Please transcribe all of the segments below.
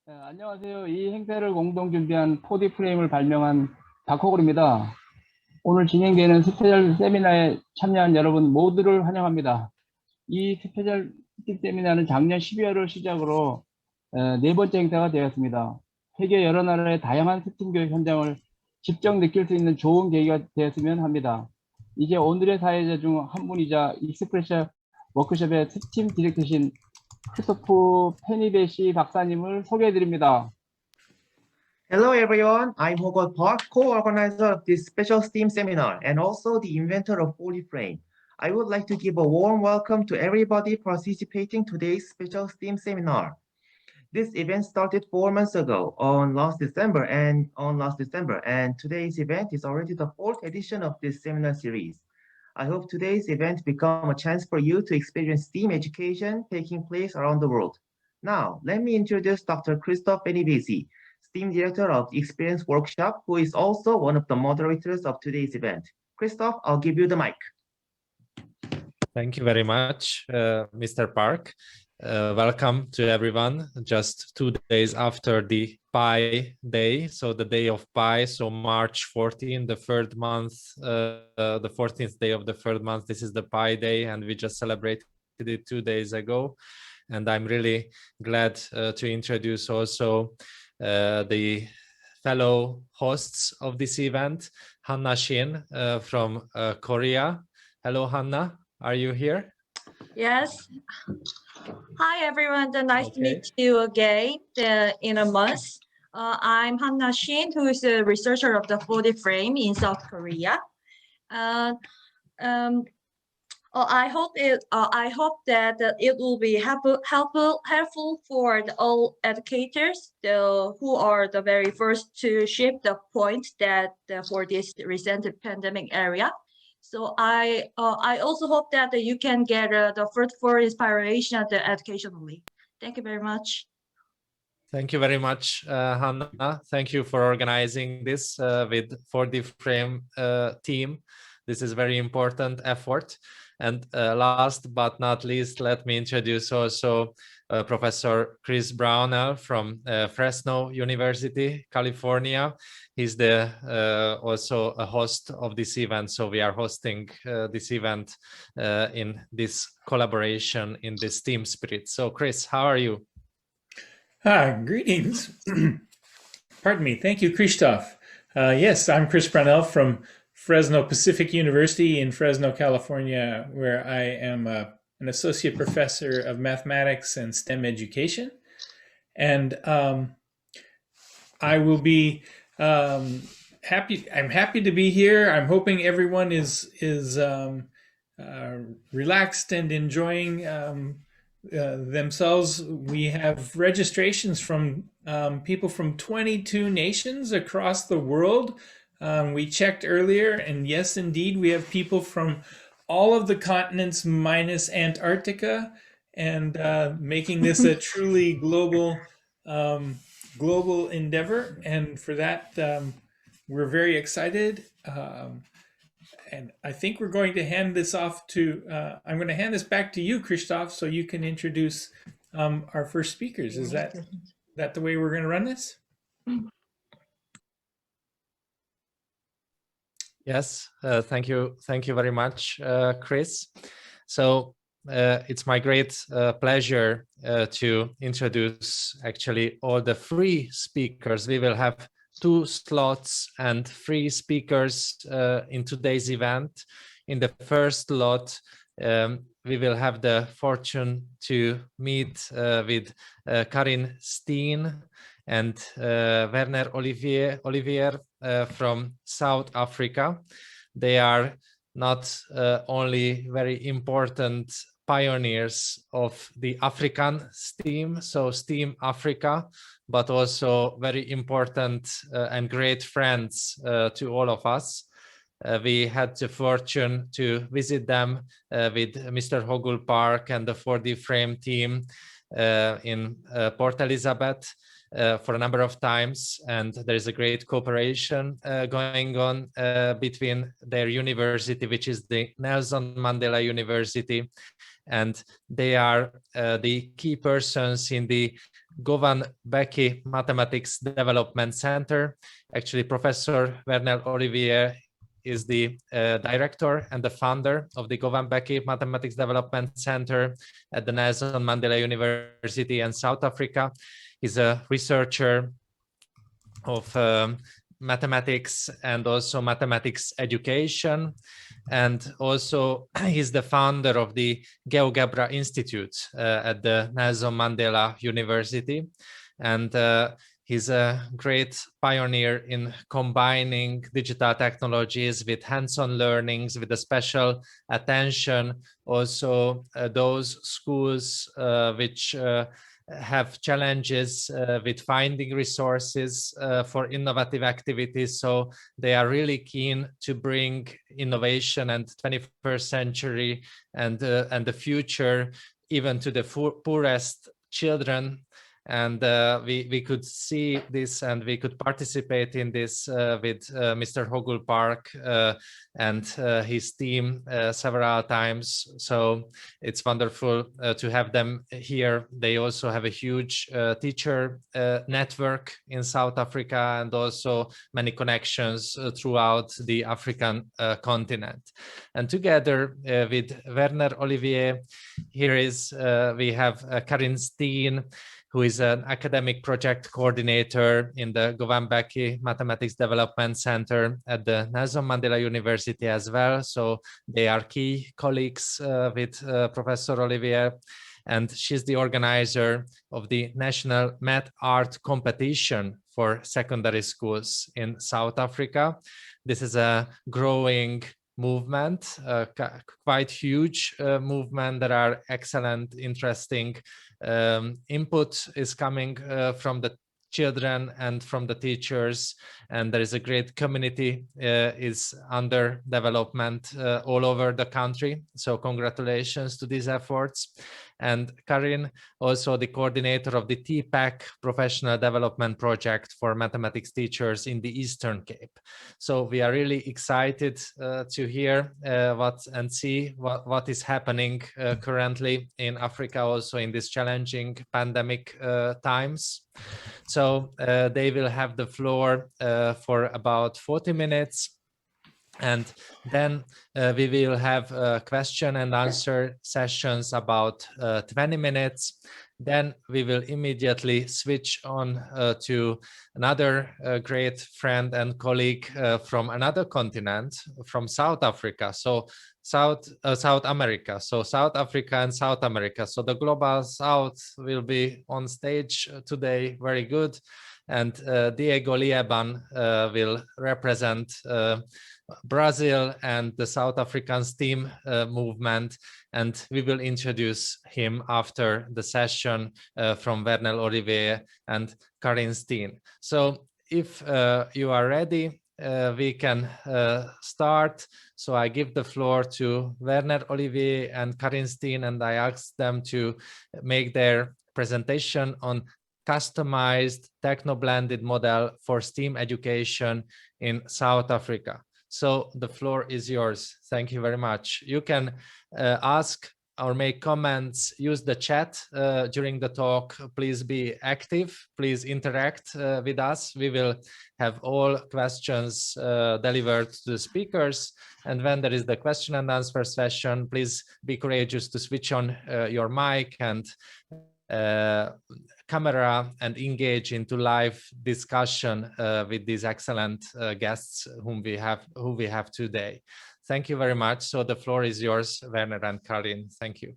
안녕하세요. 이 행사를 공동 준비한 4D 프레임을 발명한 박호걸입니다. 오늘 진행되는 스페셜 세미나에 참여한 여러분 모두를 환영합니다. 이 스페셜 세미나는 작년 12월을 시작으로 네 번째 행사가 되었습니다. 세계 여러 나라의 다양한 스팀 교육 현장을 직접 느낄 수 있는 좋은 계기가 되었으면 합니다. 이제 오늘의 사회자 중 한 분이자 익스프레셔 워크숍의 스팀 디렉터신 크리스토프 페니베시 박사님을 소개해 드립니다. Hello everyone, I'm Hogol Park, co-organizer of this special STEAM seminar and also the inventor of Frame. I would like to give a warm welcome to everybody participating today's special STEAM seminar. This event started 4 months ago on last December, and today's event is already the 4th edition of this seminar series. I hope today's event become a chance for you to experience STEAM education taking place around the world. Now, let me introduce Dr. Kristof Fenyvesi, STEAM Director of the Experience Workshop, who is also one of the moderators of today's event. Kristof, I'll give you the mic. Thank you very much, Mr. Park. Welcome to everyone. Just 2 days after the Pi Day, so the day of Pi, so March 14, the third month, the 14th day of the third month. This is the Pi Day, and we just celebrated it 2 days ago. And I'm really glad to introduce also the fellow hosts of this event, Hanna Shin from Korea. Hello, Hanna. Are you here? Yes. Hi, everyone. Nice to meet you again in a month. I'm Hanna Shin, who is a researcher of the 4D frame in South Korea. I hope that it will be helpful for all educators who are the very first to shape the point that for this recent pandemic area. So I also hope that you can get the fruitful inspiration educationally. Thank you very much. Thank you very much, Hanna. Thank you for organizing this with 4D frame team. This is very important effort. And last but not least, let me introduce also Professor Chris Brownell from Fresno University, California. He's also a host of this event. So we are hosting this event in this collaboration in this team spirit. So Chris, how are you? Greetings. Pardon me. Thank you, Kristof. Yes, I'm Chris Brownell from Fresno Pacific University in Fresno, California, where I am an associate professor of mathematics and STEM education. And I will be happy. I'm happy to be here. I'm hoping everyone is relaxed and enjoying themselves. We have registrations from people from 22 nations across the world. We checked earlier, and yes, indeed, we have people from all of the continents minus Antarctica, and making this a truly global endeavor. And for that, we're very excited. And I think we're going to hand this off to, I'm going to hand this back to you, Kristof, so you can introduce our first speakers. Is that the way we're going to run this? Yes, thank you very much, Chris. So it's my great pleasure to introduce actually all the 3 speakers. We will have 2 slots and 3 speakers in today's event. In the first slot, we will have the fortune to meet with Carine Steyn and Werner Olivier from South Africa. They are not only very important pioneers of the African STEAM, so STEAM Africa, but also very important and great friends to all of us. We had the fortune to visit them with Mr. Hogol Park and the 4D frame team in Port Elizabeth for a number of times, and there is a great cooperation going on between their university, which is the Nelson Mandela University, and they are the key persons in the Govan Becky Mathematics Development Center. Actually, Professor Werner Olivier is the director and the founder of the Govan Becky Mathematics Development Center at the Nelson Mandela University in South Africa. He's a researcher of mathematics and also mathematics education. And also he's the founder of the GeoGebra Institute at the Nelson Mandela University. And he's a great pioneer in combining digital technologies with hands-on learnings, with a special attention also those schools which have challenges with finding resources for innovative activities. So they are really keen to bring innovation and 21st century and the future even to the poorest children. And we could see this and we could participate in this with Mr. Hogul Park and his team several times. So it's wonderful to have them here. They also have a huge teacher network in South Africa and also many connections throughout the African continent. And together with Werner Olivier, here is we have Carine Steyn, who is an academic project coordinator in the Govan Becky Mathematics Development Center at the Nelson Mandela University as well. So they are key colleagues with Professor Olivier. And she's the organizer of the National Math Art Competition for secondary schools in South Africa. This is a growing movement, quite huge movement. There are excellent, interesting input is coming from the children and from the teachers, and there is a great community is under development all over the country. So congratulations to these efforts. And Carine, also the coordinator of the TPAC Professional Development Project for mathematics teachers in the Eastern Cape. So we are really excited to hear and see what is happening currently in Africa, also in these challenging pandemic times. So they will have the floor for about 40 minutes. And then we will have question and answer sessions about 20 minutes. Then we will immediately switch on to another great friend and colleague from another continent, from South Africa. So South America. So South Africa and South America. So the Global South will be on stage today. Very good. And Diego Lieban will represent Brazil and the South African STEAM movement, and we will introduce him after the session from Werner Olivier and Carine Steyn. So if you are ready, we can start. So I give the floor to Werner Olivier and Carine Steyn, and I ask them to make their presentation on customized techno-blended model for STEAM education in South Africa. So the floor is yours. Thank you very much. You can ask or make comments, use the chat during the talk. Please be active, please interact with us. We will have all questions delivered to the speakers. And when there is the question and answer session, please be courageous to switch on your mic and camera and engage into live discussion with these excellent guests who we have today. Thank you very much. So the floor is yours, Werner and Carine. Thank you.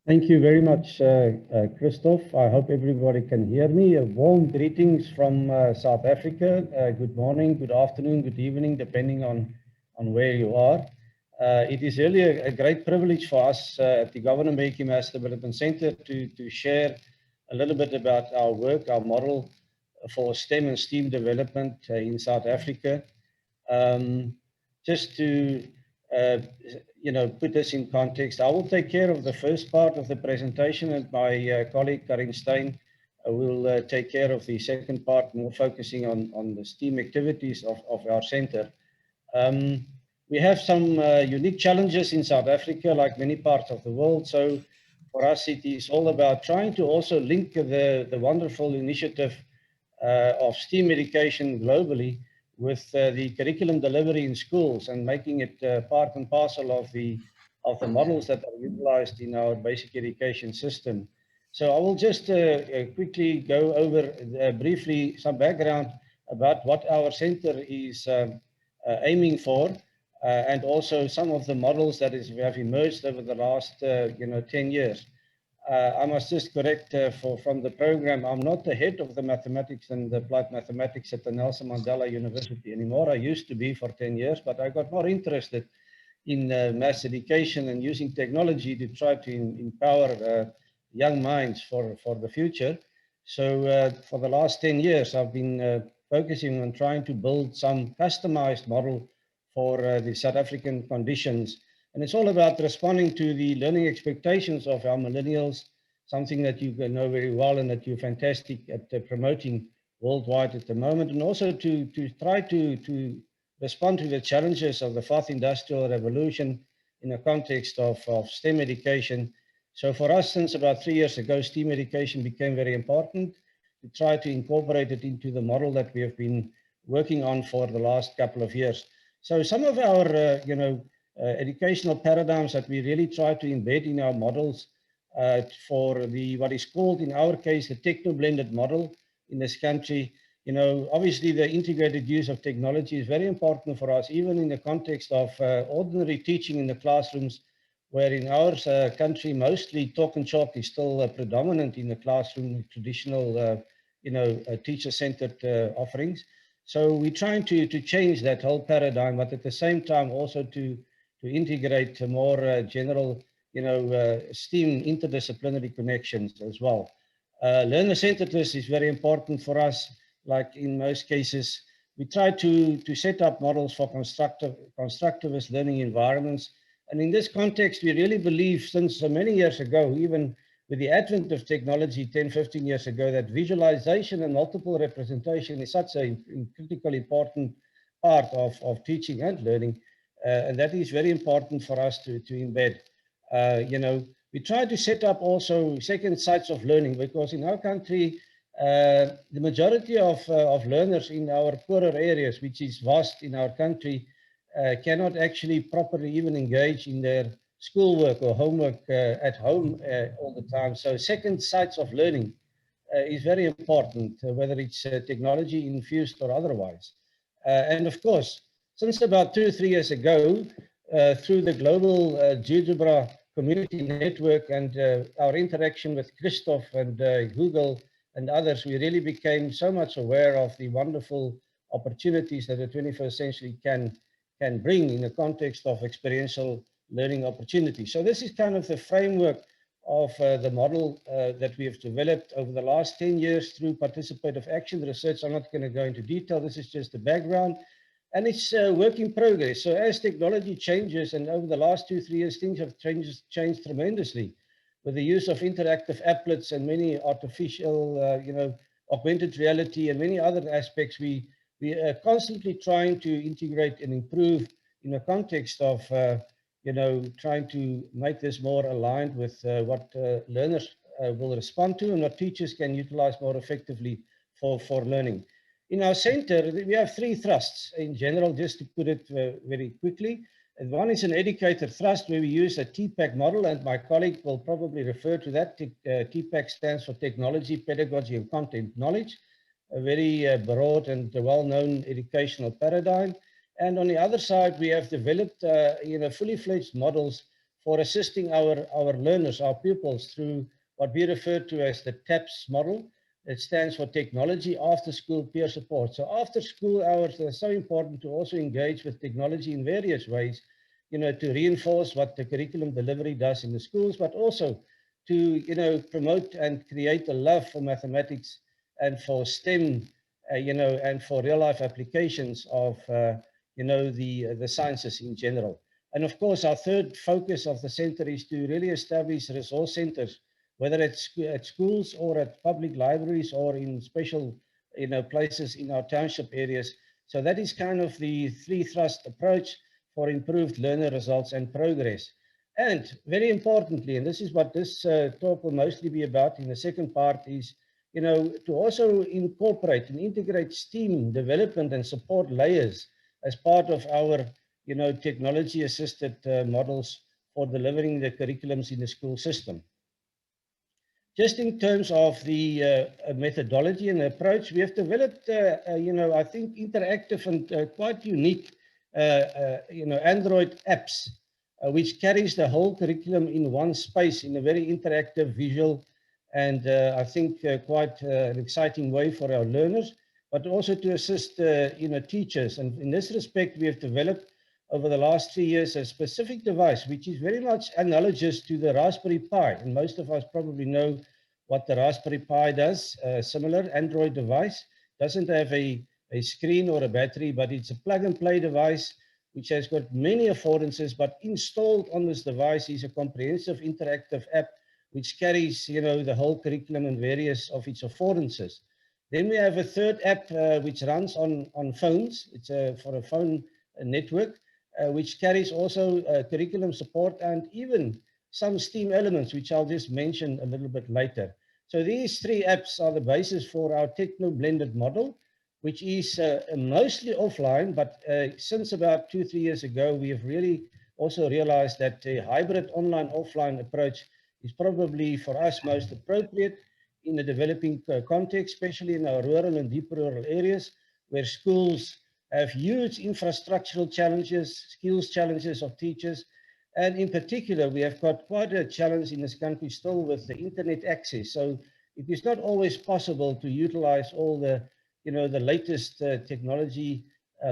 Thank you very much, Kristof. I hope everybody can hear me. A warm greetings from South Africa. Good morning, good afternoon, good evening, depending on where you are. It is really a great privilege for us at the Govan Becky Maths Development Center to share a little bit about our work, our model for STEM and STEAM development in South Africa. Just to put this in context, I will take care of the first part of the presentation, and my colleague Carine Steyn will take care of the second part, more focusing on the STEAM activities of our center. We have some unique challenges in South Africa, like many parts of the world. So for us, it is all about trying to also link the wonderful initiative of STEAM education globally with the curriculum delivery in schools and making it part and parcel of the models that are utilized in our basic education system. So I will just quickly go over briefly some background about what our center is aiming for, and also some of the models that have emerged over the last 10 years. I must just correct from the program, I'm not the head of the mathematics and the applied mathematics at the Nelson Mandela University anymore. I used to be for 10 years, but I got more interested in mass education and using technology to try to empower young minds for the future. So for the last 10 years, I've been focusing on trying to build some customized model for the South African conditions. And it's all about responding to the learning expectations of our millennials, something that you know very well and that you're fantastic at promoting worldwide at the moment, and also to try to respond to the challenges of the fourth industrial revolution in the context of STEM education. So for us, since about 3 years ago, STEM education became very important to try to incorporate it into the model that we have been working on for the last couple of years. So some of our, educational paradigms that we really try to embed in our models for what is called, in our case, the techno-blended model in this country. Obviously the integrated use of technology is very important for us, even in the context of ordinary teaching in the classrooms, where in our country, mostly talk and chalk is still predominant in the classroom, traditional, teacher-centered offerings. So we're trying to change that whole paradigm, but at the same time also to integrate more general, STEAM interdisciplinary connections as well. Learner-centeredness is very important for us. Like in most cases, we try to set up models for constructivist learning environments. And in this context, we really believe, since many years ago, even with the advent of technology 10, 15 years ago, that visualization and multiple representation is such a critically important part of teaching and learning. And that is very important for us to embed. We try to set up also second sites of learning, because in our country, the majority of learners in our poorer areas, which is vast in our country, cannot actually properly even engage in their schoolwork or homework at home all the time. So second sites of learning is very important, whether it's technology infused or otherwise. And of course, since about 2 or 3 years ago, through the global GeoGebra community network and our interaction with Kristof and Google and others, we really became so much aware of the wonderful opportunities that the 21st century can bring in the context of experiential learning opportunities. So this is kind of the framework of the model that we have developed over the last 10 years through participative action research. I'm not going to go into detail. This is just the background. And it's a work in progress. So as technology changes, and over the last 2 or 3 years, things have changed tremendously with the use of interactive applets and many artificial, augmented reality and many other aspects. We are constantly trying to integrate and improve in the context of, trying to make this more aligned with what learners will respond to and what teachers can utilize more effectively for learning. In our center, we have 3 thrusts in general, just to put it very quickly. And one is an educator thrust, where we use a TPAC model, and my colleague will probably refer to that. TPAC stands for Technology, Pedagogy, and Content Knowledge, a very broad and well-known educational paradigm. And on the other side, we have developed fully fledged models for assisting our learners, our pupils, through what we refer to as the TAPS model. It stands for Technology After School Peer Support. So after school hours, are so important to also engage with technology in various ways, to reinforce what the curriculum delivery does in the schools, but also to, promote and create a love for mathematics and for STEM, and for real life applications of, the sciences in general. And of course, our third focus of the center is to really establish resource centers, whether it's at schools or at public libraries or in special, places in our township areas. So that is kind of the 3 thrust approach for improved learner results and progress. And very importantly, and this is what this talk will mostly be about in the second part, is to also incorporate and integrate STEAM development and support layers as part of our technology-assisted models for delivering the curriculums in the school system. Just in terms of the methodology and approach, we have developed, I think, interactive and quite unique, Android apps, which carries the whole curriculum in one space in a very interactive, visual, and I think quite an exciting way for our learners, but also to assist, teachers. And in this respect, we have developed over the last 3 years a specific device, which is very much analogous to the Raspberry Pi. And most of us probably know what the Raspberry Pi does. A similar Android device doesn't have a screen or a battery, but it's a plug-and-play device which has got many affordances, but installed on this device is a comprehensive interactive app which carries, the whole curriculum and various of its affordances. Then we have a third app which runs on phones. It's for a phone network, which carries also curriculum support and even some STEAM elements, which I'll just mention a little bit later. So these 3 apps are the basis for our techno-blended model, which is mostly offline, but since about 2-3 years ago, we have really also realized that a hybrid online-offline approach is probably for us most appropriate in the developing context, especially in our rural and deep rural areas, where schools have huge infrastructural challenges, skills challenges of teachers, and in particular, we have got quite a challenge in this country still with the internet access. So it is not always possible to utilize all the the latest technology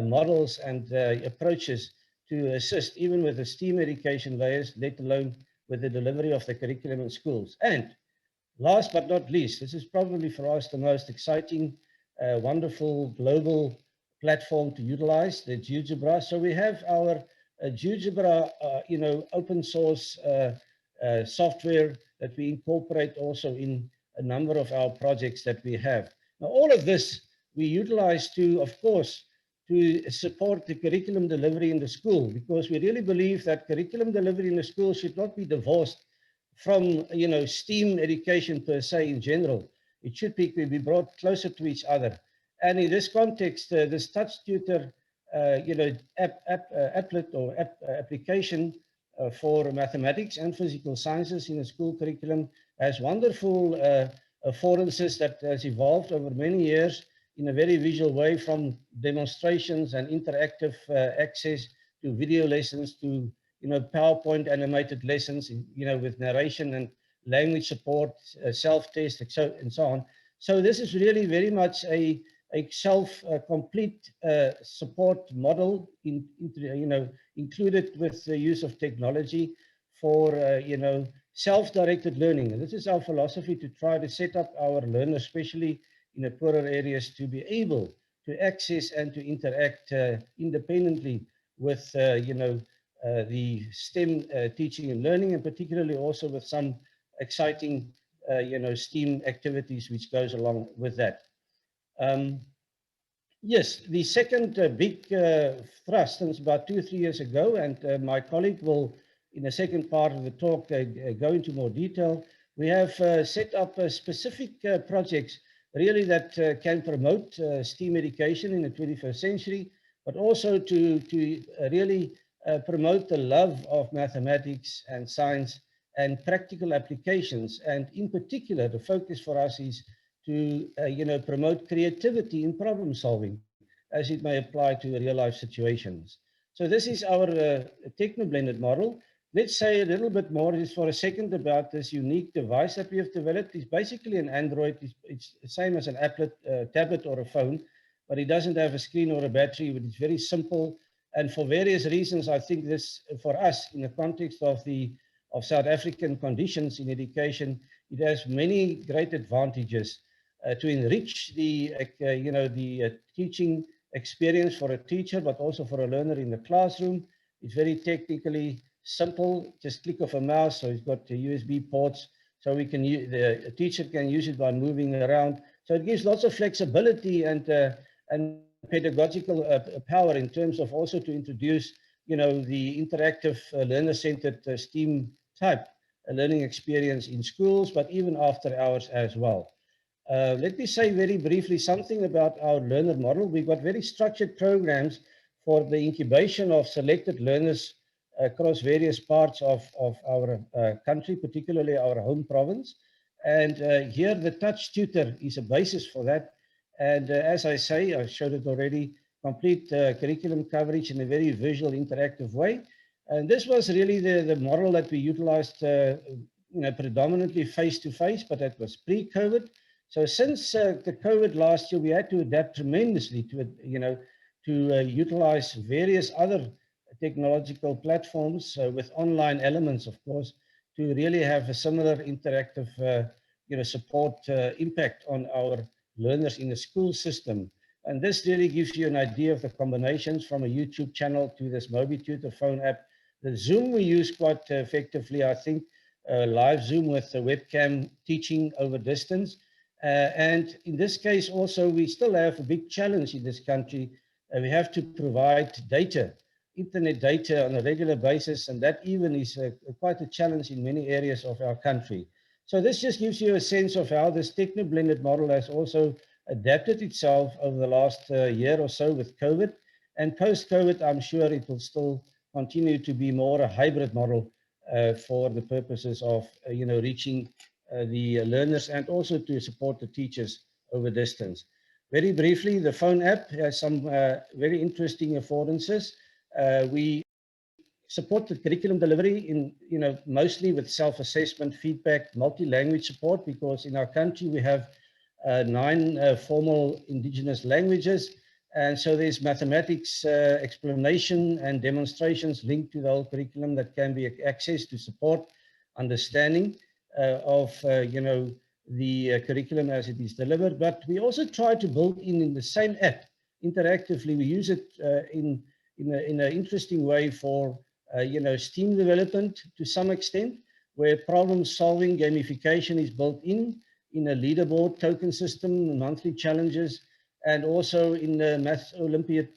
models and approaches to assist even with the STEAM education layers, let alone with the delivery of the curriculum in schools. And last but not least, this is probably for us the most exciting, wonderful global platform to utilize, the GeoGebra. So we have our GeoGebra, open source software that we incorporate also in a number of our projects that we have. Now, all of this we utilize to, of course, to support the curriculum delivery in the school, because we really believe that curriculum delivery in the school should not be divorced from, STEAM education per se in general. It should be brought closer to each other. And in this context, this touch tutor, applet or application for mathematics and physical sciences in the school curriculum has wonderful affordances that has evolved over many years in a very visual way, from demonstrations and interactive access to video lessons to, PowerPoint animated lessons, with narration and language support, self-test, and so on. So this is really very much a self-complete support model, included with the use of technology for, self-directed learning. And this is our philosophy, to try to set up our learners, especially in the poorer areas, to be able to access and to interact independently with, the STEM teaching and learning, and particularly also with some exciting, STEAM activities which goes along with that. Yes, the second big thrust, and it's about 2 or 3 years ago, and my colleague will, in the second part of the talk, go into more detail. We have set up specific projects really that can promote STEAM education in the 21st century, but also to really promote the love of mathematics and science and practical applications. And in particular, the focus for us is to promote creativity in problem solving as it may apply to real life situations. So this is our techno-blended model. Let's say a little bit more just for a second about this unique device that we have developed. It's basically an Android. It's the same as an applet, tablet or a phone, but it doesn't have a screen or a battery, but it's very simple. And for various reasons, I think this, for us, in the context of South African conditions in education, it has many great advantages to enrich the, teaching experience for a teacher, but also for a learner in the classroom. It's very technically simple, just click of a mouse. So it's got the USB ports, so we can the teacher can use it by moving around. So it gives lots of flexibility and pedagogical power in terms of also to introduce the interactive learner-centered STEAM type learning experience in schools, but even after hours as well. Let me say very briefly something about our learner model. We've got very structured programs for the incubation of selected learners across various parts of our country, particularly our home province. And here the touch tutor is a basis for that. And as I say, I showed it already, complete curriculum coverage in a very visual, interactive way. And this was really the model that we utilized, predominantly face-to-face, but that was pre-COVID. So since the COVID last year, we had to adapt tremendously to, utilize various other technological platforms with online elements, of course, to really have a similar interactive, support impact on our learners in the school system. And this really gives you an idea of the combinations from a YouTube channel to this MobiTutor phone app. The Zoom we use quite effectively, I think, live Zoom with the webcam teaching over distance. And in this case also, we still have a big challenge in this country. We have to provide data, internet data on a regular basis, and that even is quite a challenge in many areas of our country. So this just gives you a sense of how this techno-blended model has also adapted itself over the last year or so with COVID. And post-COVID, I'm sure it will still continue to be more a hybrid model for the purposes of, reaching the learners and also to support the teachers over distance. Very briefly, the phone app has some very interesting affordances. We support the curriculum delivery in, mostly with self-assessment, feedback, multi-language support, because in our country we have 9 formal indigenous languages. And so there's mathematics explanation and demonstrations linked to the whole curriculum that can be accessed to support understanding of, the curriculum as it is delivered. But we also try to build in the same app interactively. We use it in an interesting way for, STEAM development to some extent, where problem solving gamification is built in a leaderboard token system, monthly challenges, and also in the Math Olympiad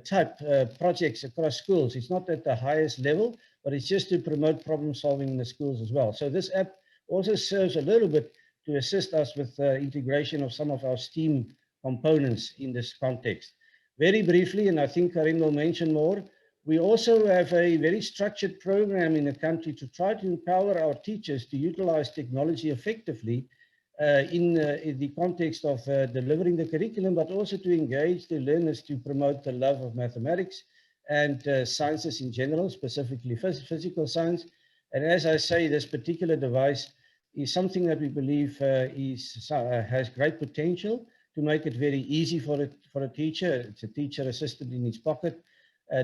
type projects across schools. It's not at the highest level, but it's just to promote problem solving in the schools as well. So this app also serves a little bit to assist us with integration of some of our STEAM components in this context. Very briefly, and I think Carine will mention more, we also have a very structured program in the country to try to empower our teachers to utilize technology effectively in the context of delivering the curriculum, but also to engage the learners to promote the love of mathematics and sciences in general, specifically physical science. And as I say, this particular device is something that we believe has great potential to make it very easy for a teacher. It's a teacher assistant in his pocket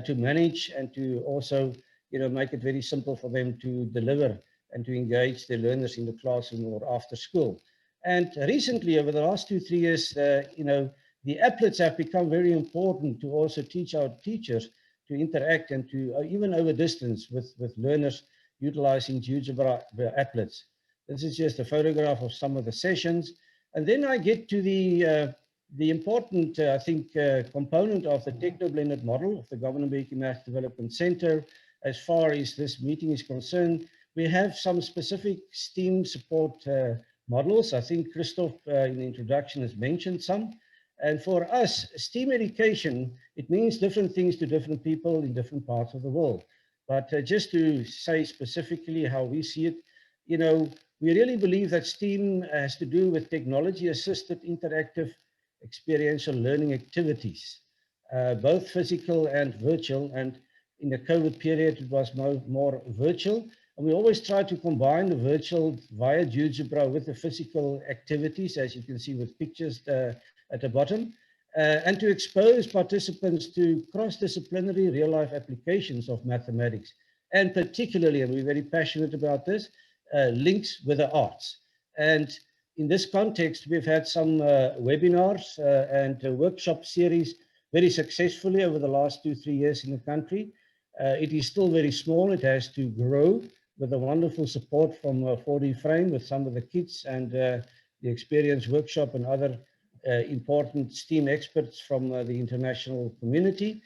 to manage and to also, make it very simple for them to deliver and to engage the learners in the classroom or after school. And recently, over the last 2-3 years, the applets have become very important to also teach our teachers to interact and to even over distance with learners utilizing GeoGebra applets. This is just a photograph of some of the sessions. And then I get to the important, I think, component of the techno-blended model of the Governor-Mbeki Math Development Center. As far as this meeting is concerned, we have some specific STEAM support models. I think Kristof in the introduction has mentioned some. And for us, STEAM education, it means different things to different people in different parts of the world. But just to say specifically how we see it, we really believe that STEAM has to do with technology-assisted interactive experiential learning activities, both physical and virtual. And in the COVID period, it was more virtual. And we always try to combine the virtual via GeoGebra with the physical activities, as you can see with pictures at the bottom, and to expose participants to cross-disciplinary real-life applications of mathematics, and particularly, and we're very passionate about this, links with the arts. And in this context, we've had some webinars and workshop series very successfully over the last 2-3 years in the country. It is still very small. It has to grow with the wonderful support from 4D Frame with some of the kits and the Experience Workshop and other important STEAM experts from the international community.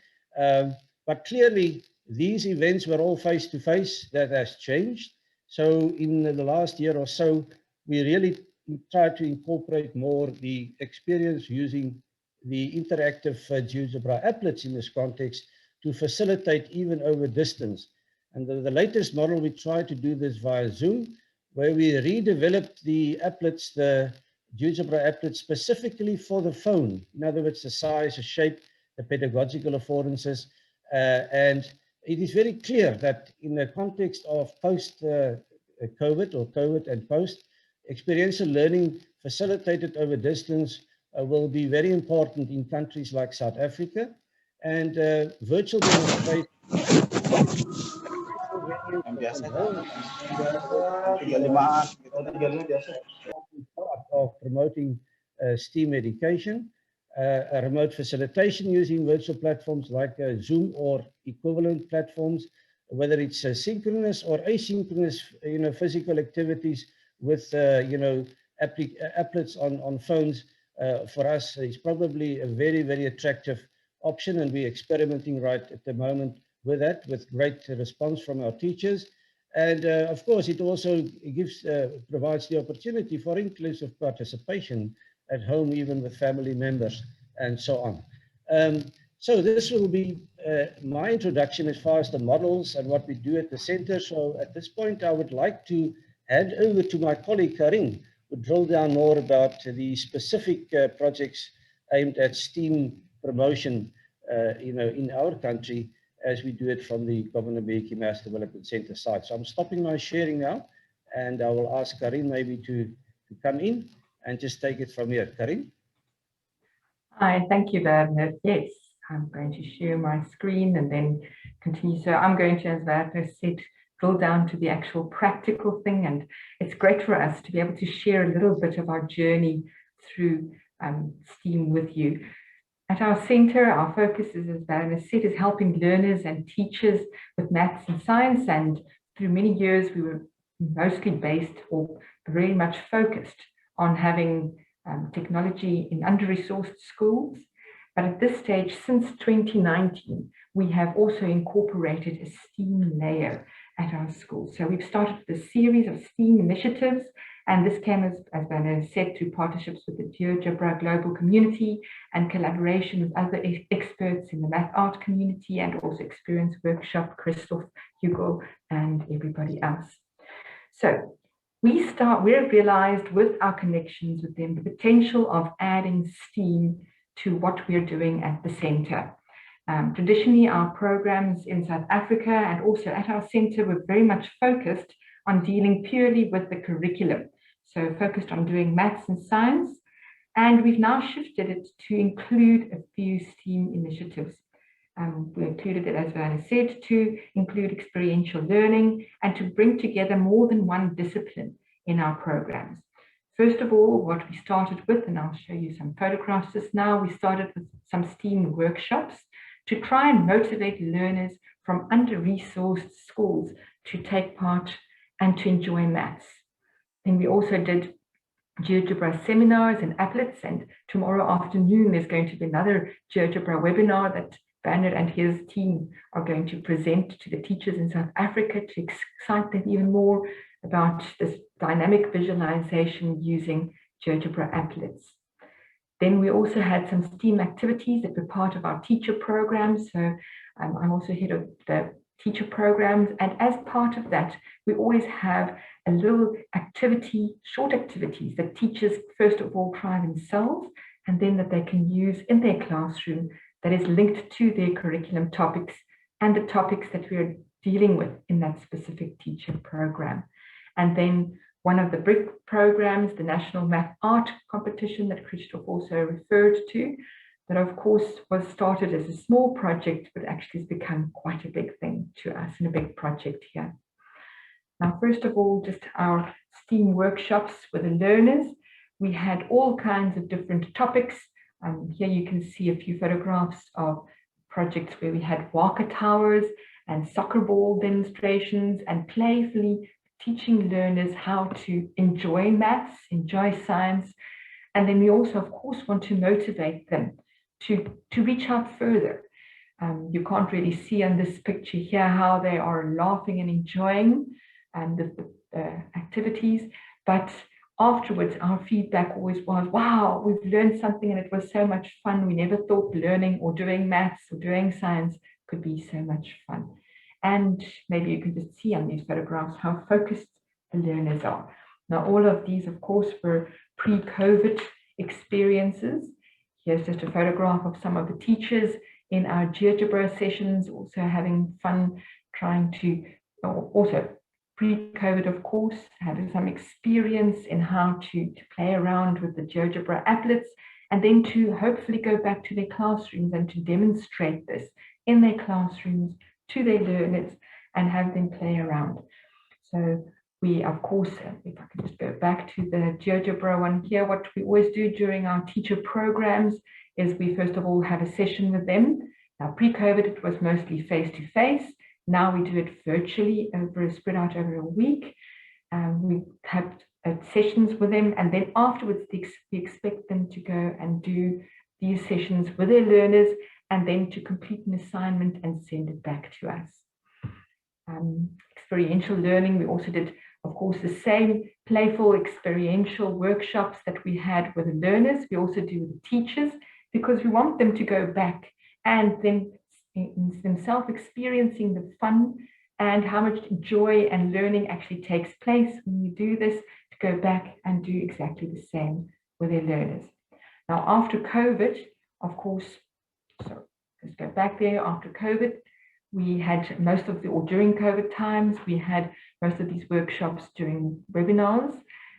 But clearly, these events were all face-to-face. That has changed. So in the last year or so, we really try to incorporate more the experience using the interactive GeoGebra applets in this context to facilitate even over distance. And the latest model, we try to do this via Zoom, where we redeveloped the applets, the GeoGebra applets specifically for the phone. In other words, the size, the shape, the pedagogical affordances. And it is very clear that in the context of post-COVID or COVID and post, experiential learning facilitated over distance will be very important in countries like South Africa. And virtual demonstration of promoting STEAM education, remote facilitation using virtual platforms like Zoom or equivalent platforms, whether it's synchronous or asynchronous, physical activities with, applets on phones. For us, is probably a very, very attractive option, and we're experimenting right at the moment with that, with great response from our teachers. And of course, it also provides the opportunity for inclusive participation at home, even with family members and so on. So this will be my introduction as far as the models and what we do at the center. So at this point, I would like to hand over to my colleague Carine, who drill down more about the specific projects aimed at STEAM promotion, in our country, as we do it from the Governor Mbeki Mass Development Center side. So I'm stopping my sharing now, and I will ask Carine maybe to come in and just take it from here. Carine? Hi, thank you, Werner. Yes, I'm going to share my screen and then continue. So I'm going to, as Werner said, drill down to the actual practical thing. And it's great for us to be able to share a little bit of our journey through STEAM with you. At our center, our focus is, as Werner said, is helping learners and teachers with maths and science. And through many years, we were mostly based or very much focused on having technology in under-resourced schools. But at this stage, since 2019, we have also incorporated a STEAM layer at our school. So we've started a series of STEAM initiatives, and this came, as Werner said, through partnerships with the GeoGebra global community and collaboration with other experts in the math art community, and also experience workshop, Kristof, Hugo, and everybody else. So we realized with our connections with them the potential of adding STEAM to what we're doing at the center. Traditionally, our programs in South Africa and also at our center were very much focused on dealing purely with the curriculum. So focused on doing maths and science. And we've now shifted it to include a few STEAM initiatives. We included it, as Werner said, to include experiential learning and to bring together more than one discipline in our programs. First of all, what we started with, and I'll show you some photographs just now, we started with some STEAM workshops to try and motivate learners from under-resourced schools to take part and to enjoy maths. Then we also did GeoGebra seminars and applets, and tomorrow afternoon there's going to be another GeoGebra webinar that Werner and his team are going to present to the teachers in South Africa to excite them even more about this dynamic visualization using GeoGebra applets. Then we also had some STEAM activities that were part of our teacher programs. So I'm also head of the teacher programs. And as part of that, we always have a little activity, short activities that teachers, first of all, try themselves, and then that they can use in their classroom that is linked to their curriculum topics and the topics that we are dealing with in that specific teacher program. And then one of the big programs, the National Math Art Competition that Kristof also referred to, that of course was started as a small project, but actually has become quite a big thing to us and a big project here. Now, first of all, just our STEAM workshops with the learners. We had all kinds of different topics. Here you can see a few photographs of projects where we had Waka towers and soccer ball demonstrations and playfully teaching learners how to enjoy maths, enjoy science. And then we also, of course, want to motivate them to reach out further. You can't really see on this picture here how they are laughing and enjoying the activities, but afterwards our feedback always was, wow, we've learned something and it was so much fun. We never thought learning or doing maths or doing science could be so much fun. And maybe you can just see on these photographs how focused the learners are. Now, all of these, of course, were pre-COVID experiences. Here's just a photograph of some of the teachers in our GeoGebra sessions, also having fun trying to, also pre-COVID, of course, having some experience in how to play around with the GeoGebra applets, and then to hopefully go back to their classrooms and to demonstrate this in their classrooms to their learners and have them play around. So we, of course, if I can just go back to the GeoGebra one here, what we always do during our teacher programs is we first of all have a session with them. Now, pre-COVID, it was mostly face-to-face. Now we do it virtually spread out over a week. We have sessions with them, and then afterwards we expect them to go and do these sessions with their learners and then to complete an assignment and send it back to us. Experiential learning, we also did, of course, the same playful experiential workshops that we had with the learners. We also do with the teachers, because we want them to go back and then themselves experiencing the fun and how much joy and learning actually takes place when you do this, to go back and do exactly the same with their learners. Now, after COVID, of course, so let's go back there. After COVID, we had most of the, or during COVID times, we had most of these workshops during webinars.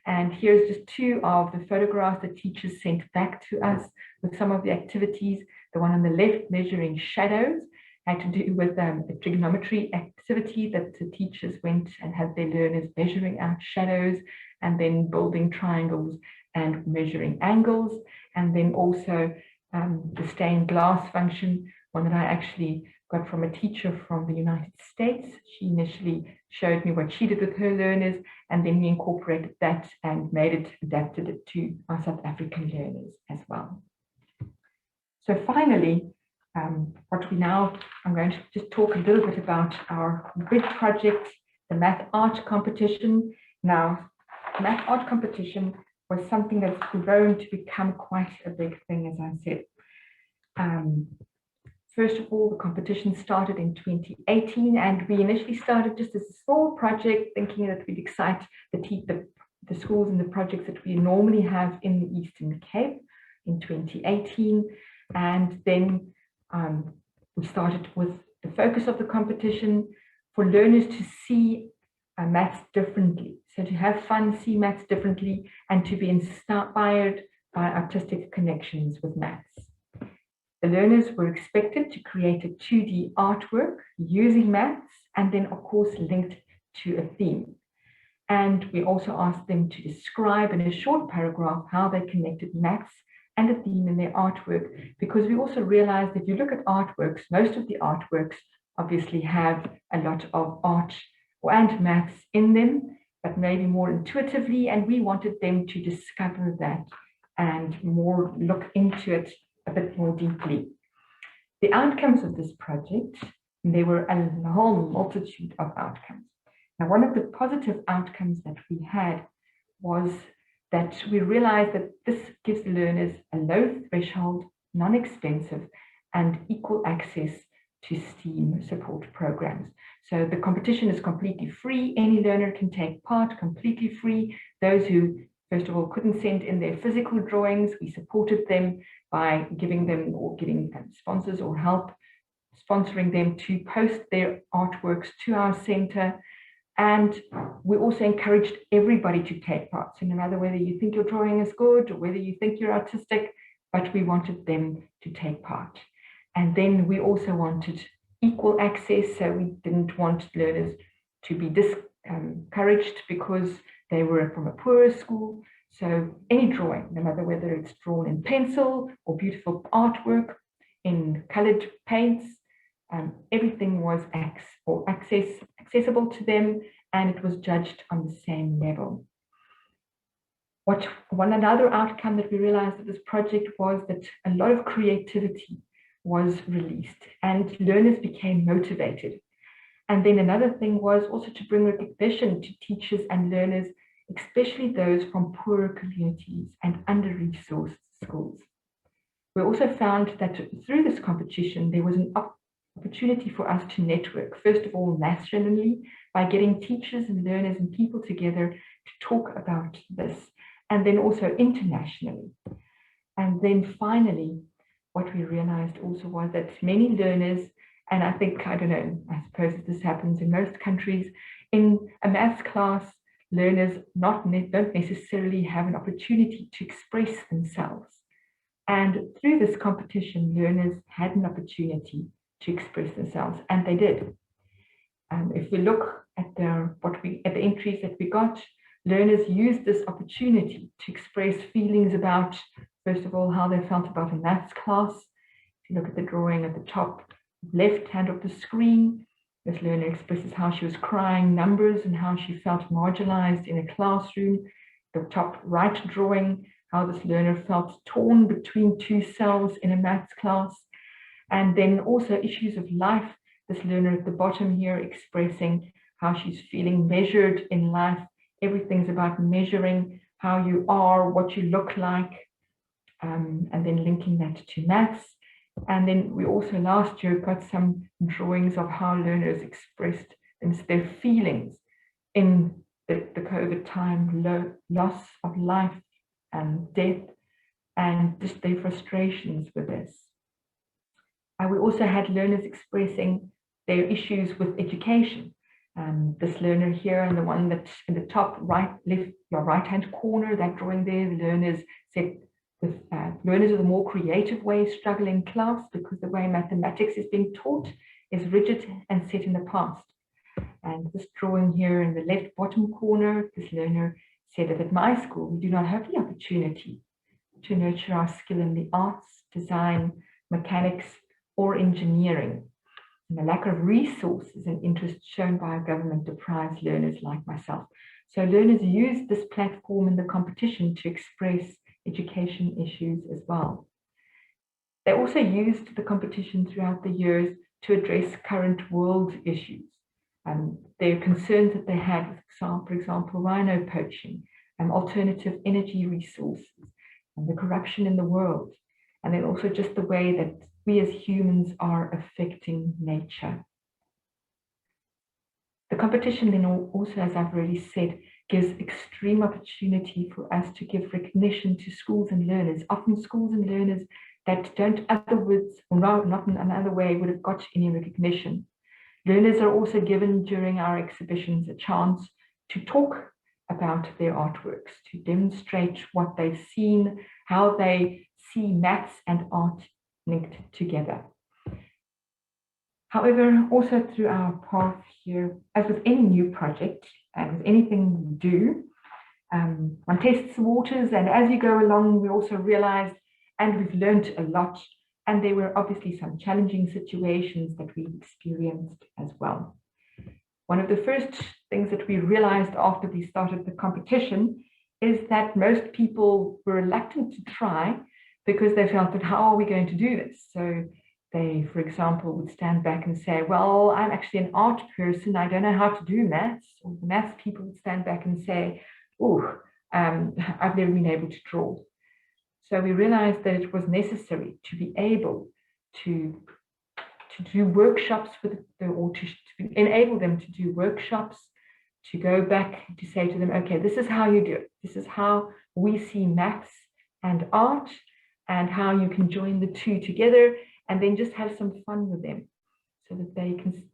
And here's just two of the photographs that teachers sent back to us with some of the activities. The one on the left, measuring shadows, had to do with a trigonometry activity that the teachers went and had their learners measuring out shadows and then building triangles and measuring angles. And then also the stained glass function, one that I actually got from a teacher from the United States. She initially showed me what she did with her learners, and then we incorporated that and adapted it to our South African learners as well. So finally, I'm going to just talk a little bit about our big project, the Math Art Competition. Now, Math Art Competition was something that's grown to become quite a big thing, as I said. First of all, the competition started in 2018, and we initially started just as a small project, thinking that we'd excite the schools and the projects that we normally have in the Eastern Cape in 2018. And then we started with the focus of the competition for learners to see maths differently. So to have fun, see maths differently, and to be inspired by artistic connections with maths. The learners were expected to create a 2D artwork using maths, and then of course linked to a theme. And we also asked them to describe in a short paragraph how they connected maths and a theme in their artwork, because we also realized if you look at artworks, most of the artworks obviously have a lot of art and maths in them, but maybe more intuitively, and we wanted them to discover that and more look into it a bit more deeply. The outcomes of this project, there were a whole multitude of outcomes. Now, one of the positive outcomes that we had was that we realized that this gives learners a low threshold, non-expensive, and equal access to STEAM support programs. So the competition is completely free. Any learner can take part, completely free. Those who, first of all, couldn't send in their physical drawings, we supported them by giving them or getting sponsors or help sponsoring them to post their artworks to our center. And we also encouraged everybody to take part. So no matter whether you think your drawing is good or whether you think you're artistic, but we wanted them to take part. And then we also wanted equal access. So we didn't want learners to be discouraged because they were from a poorer school. So any drawing, no matter whether it's drawn in pencil or beautiful artwork in colored paints, everything was accessible to them, and it was judged on the same level. One another outcome that we realized of this project was that a lot of creativity was released and learners became motivated. And then another thing was also to bring recognition to teachers and learners, especially those from poorer communities and under-resourced schools. We also found that through this competition, there was an opportunity for us to network, first of all, nationally, by getting teachers and learners and people together to talk about this, and then also internationally. And then finally, what we realized also was that many learners, and I think, I don't know, I suppose this happens in most countries, in a maths class, learners don't necessarily have an opportunity to express themselves. And through this competition, learners had an opportunity to express themselves, and they did. If we look at the entries that we got, learners used this opportunity to express feelings about, first of all, how they felt about a maths class. If you look at the drawing at the top left hand of the screen, this learner expresses how she was crying numbers and how she felt marginalized in a classroom. The top right drawing, how this learner felt torn between two cells in a maths class. And then also issues of life, this learner at the bottom here expressing how she's feeling measured in life. Everything's about measuring how you are, what you look like, and then linking that to maths. And then we also last year got some drawings of how learners expressed their feelings in the COVID time, loss of life and death, and just their frustrations with this. And we also had learners expressing their issues with education. This learner here and the one that's in the top right, left, your right-hand corner, that drawing there, the learners said with learners with a more creative way struggle in class because the way mathematics is being taught is rigid and set in the past. And this drawing here in the left bottom corner, this learner said that at my school, we do not have the opportunity to nurture our skill in the arts, design, mechanics, or engineering. And the lack of resources and interest shown by government deprives learners like myself. So learners use this platform in the competition to express education issues as well. They also used the competition throughout the years to address current world issues. Their concerns that they had with, for example, rhino poaching, alternative energy resources, and the corruption in the world, and then also just the way that we as humans are affecting nature. The competition then also, as I've already said, gives extreme opportunity for us to give recognition to schools and learners, often schools and learners that don't otherwise, or not in another way, would have got any recognition. Learners are also given during our exhibitions a chance to talk about their artworks, to demonstrate what they've seen, how they see maths and art linked together. However, also through our path here, as with any new project and with anything we do, one tests the waters, and as you go along, we also realized, and we've learned a lot, and there were obviously some challenging situations that we experienced as well. One of the first things that we realized after we started the competition is that most people were reluctant to try because they felt that how are we going to do this? So they, for example, would stand back and say, well, I'm actually an art person, I don't know how to do maths. Or the maths people would stand back and say, oh, I've never been able to draw. So we realized that it was necessary to be able to do workshops or to enable them to do workshops, to go back to say to them, okay, this is how you do it. This is how we see maths and art, and how you can join the two together, and then just have some fun with them so that they can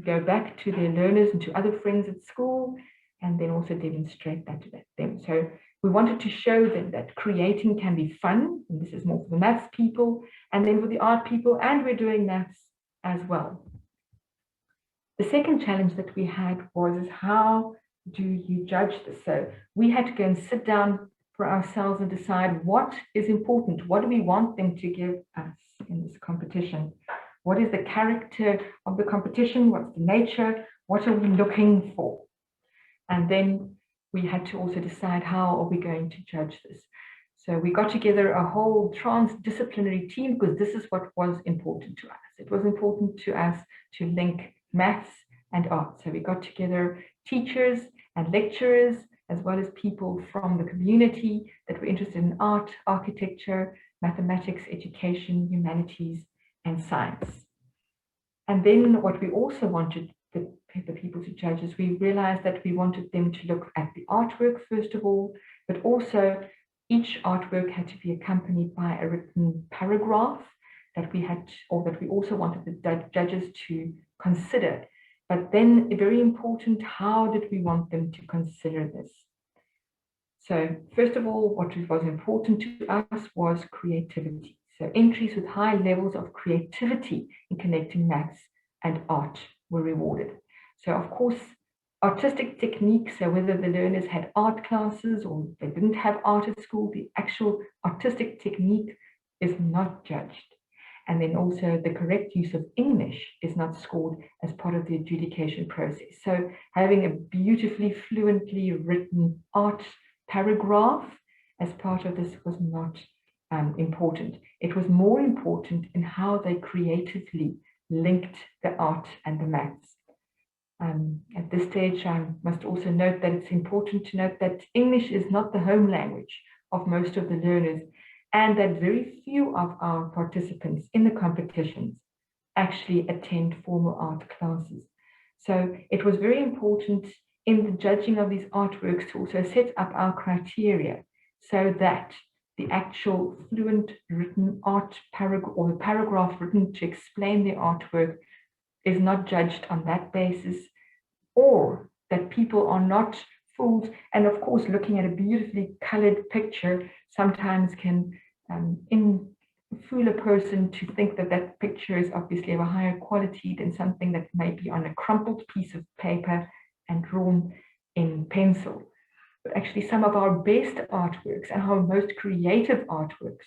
go back to their learners and to other friends at school, and then also demonstrate that to them. So we wanted to show them that creating can be fun, and this is more for the maths people, and then for the art people, and we're doing maths as well. The second challenge that we had was how do you judge this? So we had to go and sit down for ourselves and decide what is important. What do we want them to give us in this competition? What is the character of the competition? What's the nature? What are we looking for? And then we had to also decide how are we going to judge this. So we got together a whole transdisciplinary team because this is what was important to us. It was important to us to link maths and art. So we got together teachers and lecturers, as well as people from the community that were interested in art, architecture, mathematics, education, humanities, and science. And then what we also wanted the people to judge is we realized that we wanted them to look at the artwork first of all, but also each artwork had to be accompanied by a written paragraph that we had, or that we also wanted the judges to consider. But then very important, how did we want them to consider this? So first of all, what was important to us was creativity. So entries with high levels of creativity in connecting maths and art were rewarded. So of course, artistic techniques, so whether the learners had art classes or they didn't have art at school, the actual artistic technique is not judged. And then also the correct use of English is not scored as part of the adjudication process. So having a beautifully, fluently written art paragraph as part of this was not important. It was more important in how they creatively linked the art and the maths. At this stage, I must also note that it's important to note that English is not the home language of most of the learners, and that very few of our participants in the competitions actually attend formal art classes. So it was very important in the judging of these artworks to also set up our criteria so that the actual fluent written art paragraph or the paragraph written to explain the artwork is not judged on that basis, or that people are not fooled. And of course, looking at a beautifully colored picture sometimes can fool a person to think that that picture is obviously of a higher quality than something that may be on a crumpled piece of paper and drawn in pencil. But actually some of our best artworks and our most creative artworks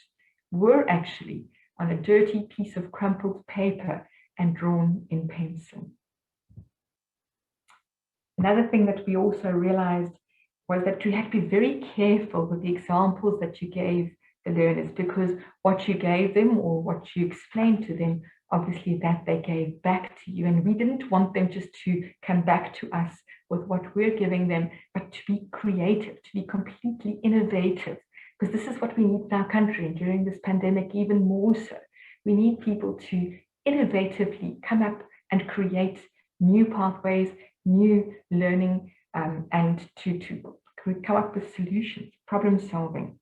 were actually on a dirty piece of crumpled paper and drawn in pencil. Another thing that we also realized was that you had to be very careful with the examples that you gave the learners, because what you gave them or what you explained to them, obviously that they gave back to you. And we didn't want them just to come back to us with what we're giving them, but to be creative, to be completely innovative, because this is what we need in our country, and during this pandemic even more so. We need people to innovatively come up and create new pathways, new learning, and to come up with solutions, problem solving.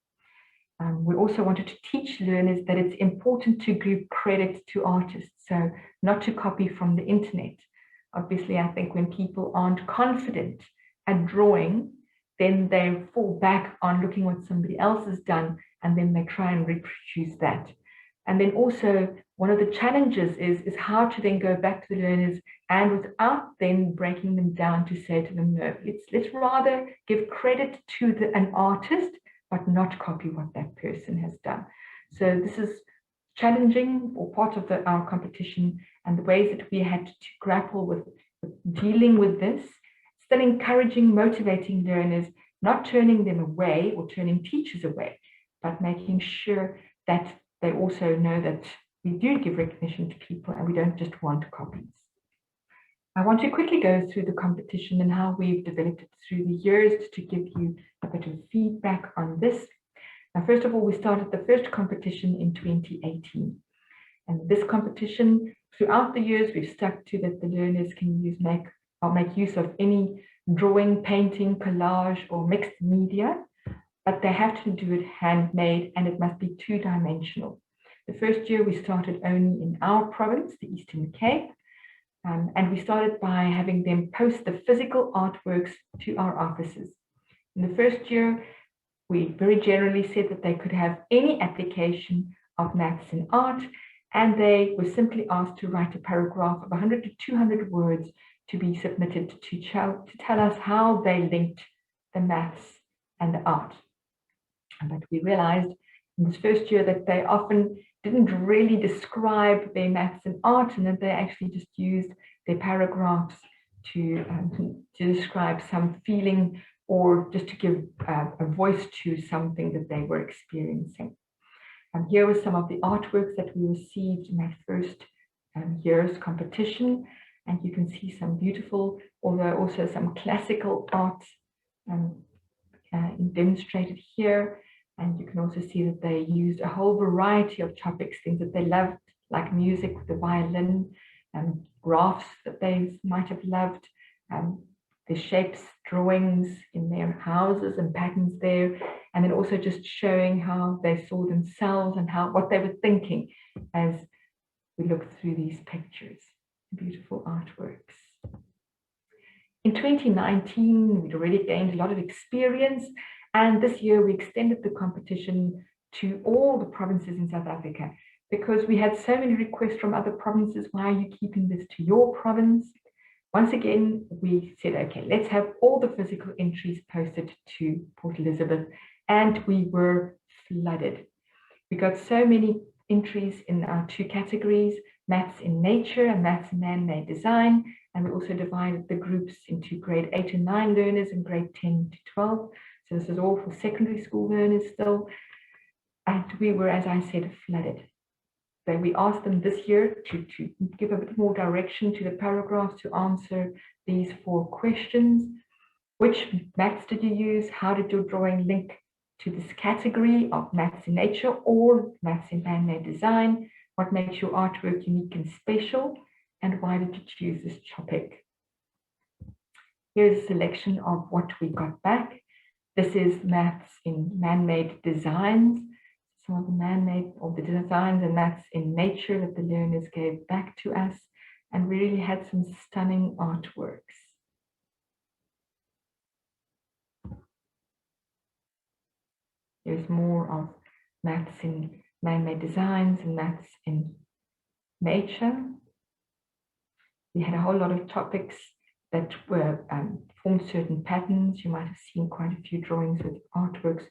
We also wanted to teach learners that it's important to give credit to artists, so not to copy from the internet. Obviously, I think when people aren't confident at drawing, then they fall back on looking what somebody else has done, and then they try and reproduce that. And then also, one of the challenges is how to then go back to the learners and without then breaking them down to say to them, no, let's rather give credit to an artist, but not copy what that person has done. So this is challenging, or part of our competition, and the ways that we had to grapple with dealing with this, still encouraging, motivating learners, not turning them away or turning teachers away, but making sure that they also know that we do give recognition to people and we don't just want copies. I want to quickly go through the competition and how we've developed it through the years to give you a bit of feedback on this. Now, first of all, we started the first competition in 2018. And this competition, throughout the years, we've stuck to that the learners can make use of any drawing, painting, collage, or mixed media, but they have to do it handmade, and it must be two-dimensional. The first year we started only in our province, the Eastern Cape, and we started by having them post the physical artworks to our offices. In the first year, we very generally said that they could have any application of maths and art, and they were simply asked to write a paragraph of 100 to 200 words to be submitted to tell us how they linked the maths and the art. But we realized in this first year that they often didn't really describe their maths and art, and that they actually just used their paragraphs to describe some feeling or just to give a voice to something that they were experiencing. And here were some of the artworks that we received in that first year's competition. And you can see some beautiful, although also some classical art demonstrated here. And you can also see that they used a whole variety of topics, things that they loved, like music with the violin, and graphs that they might have loved, the shapes, drawings in their houses and patterns there, and then also just showing how they saw themselves and what they were thinking as we looked through these pictures. Beautiful artworks. In 2019, we'd already gained a lot of experience, and this year we extended the competition to all the provinces in South Africa, because we had so many requests from other provinces. Why are you keeping this to your province? Once again, we said, okay, let's have all the physical entries posted to Port Elizabeth, and we were flooded. We got so many entries in our two categories, maths in nature and maths in man-made design, and we also divided the groups into grade 8 and 9 learners and grade 10 to 12. So this is all for secondary school learners still. And we were, as I said, flooded. So we asked them this year to give a bit more direction to the paragraphs to answer these 4 questions. Which maths did you use? How did your drawing link to this category of maths in nature or maths in man-made design? What makes your artwork unique and special? And why did you choose this topic? Here's a selection of what we got back. This is maths in man-made designs. Some of the man-made or the designs and maths in nature that the learners gave back to us, and we really had some stunning artworks. There's more of maths in man-made designs and maths in nature. We had a whole lot of topics that were formed certain patterns. You might have seen quite a few drawings with artworks,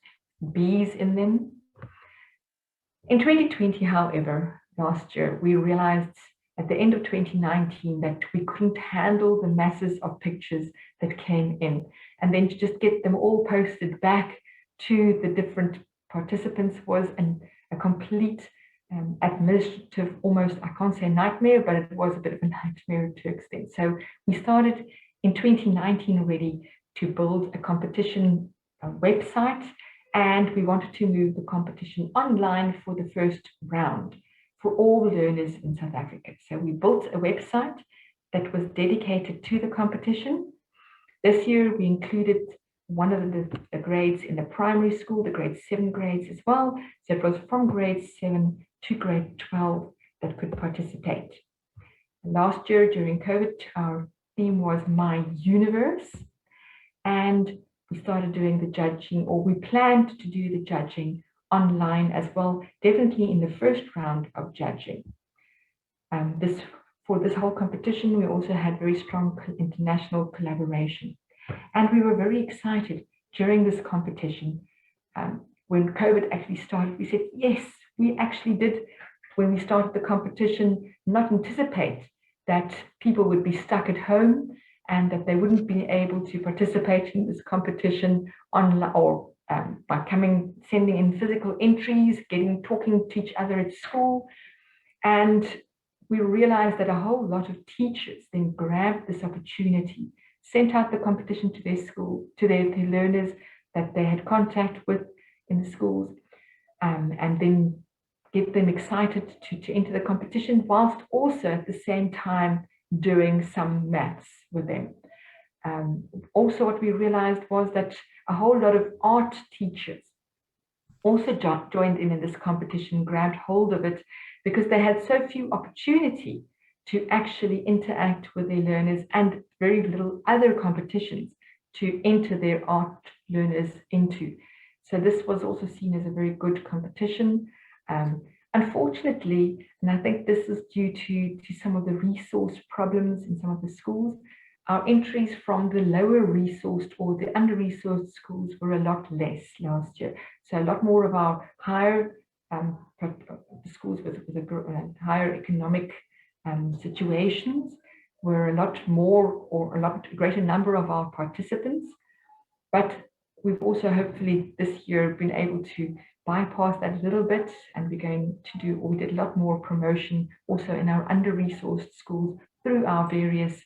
bees in them. In 2020, however, last year, we realized at the end of 2019 that we couldn't handle the masses of pictures that came in. And then to just get them all posted back to the different participants was a complete administrative, almost, I can't say nightmare, but it was a bit of a nightmare to extent. So we started in 2019 already to build a competition website, and we wanted to move the competition online for the first round for all the learners in South Africa. So we built a website that was dedicated to the competition. This year we included one of the grades in the primary school, the grade 7 grades as well. So it was from grade 7 to grade 12 that could participate. Last year during COVID, our theme was My Universe, and we started doing the judging, or we planned to do the judging online as well, definitely in the first round of judging. For this whole competition, we also had very strong international collaboration. And we were very excited during this competition. When COVID actually started, we said, yes, we actually did, when we started the competition, not anticipate that people would be stuck at home and that they wouldn't be able to participate in this competition online or by sending in physical entries, talking to each other at school. And we realized that a whole lot of teachers then grabbed this opportunity, sent out the competition to their school, to their learners that they had contact with in the schools, and then get them excited to enter the competition, whilst also at the same time doing some maths with them. Also, what we realized was that a whole lot of art teachers also joined in this competition, grabbed hold of it, because they had so few opportunity to actually interact with their learners and very little other competitions to enter their art learners into. So this was also seen as a very good competition. Unfortunately, and I think this is due to some of the resource problems in some of the schools, our entries from the lower resourced or the under-resourced schools were a lot less last year. So a lot more of our higher schools with a higher economic situations were a lot more, or a lot greater number of our participants. But we've also hopefully this year been able to bypass that a little bit, and we're going to do, or we did a lot more promotion also in our under-resourced schools through our various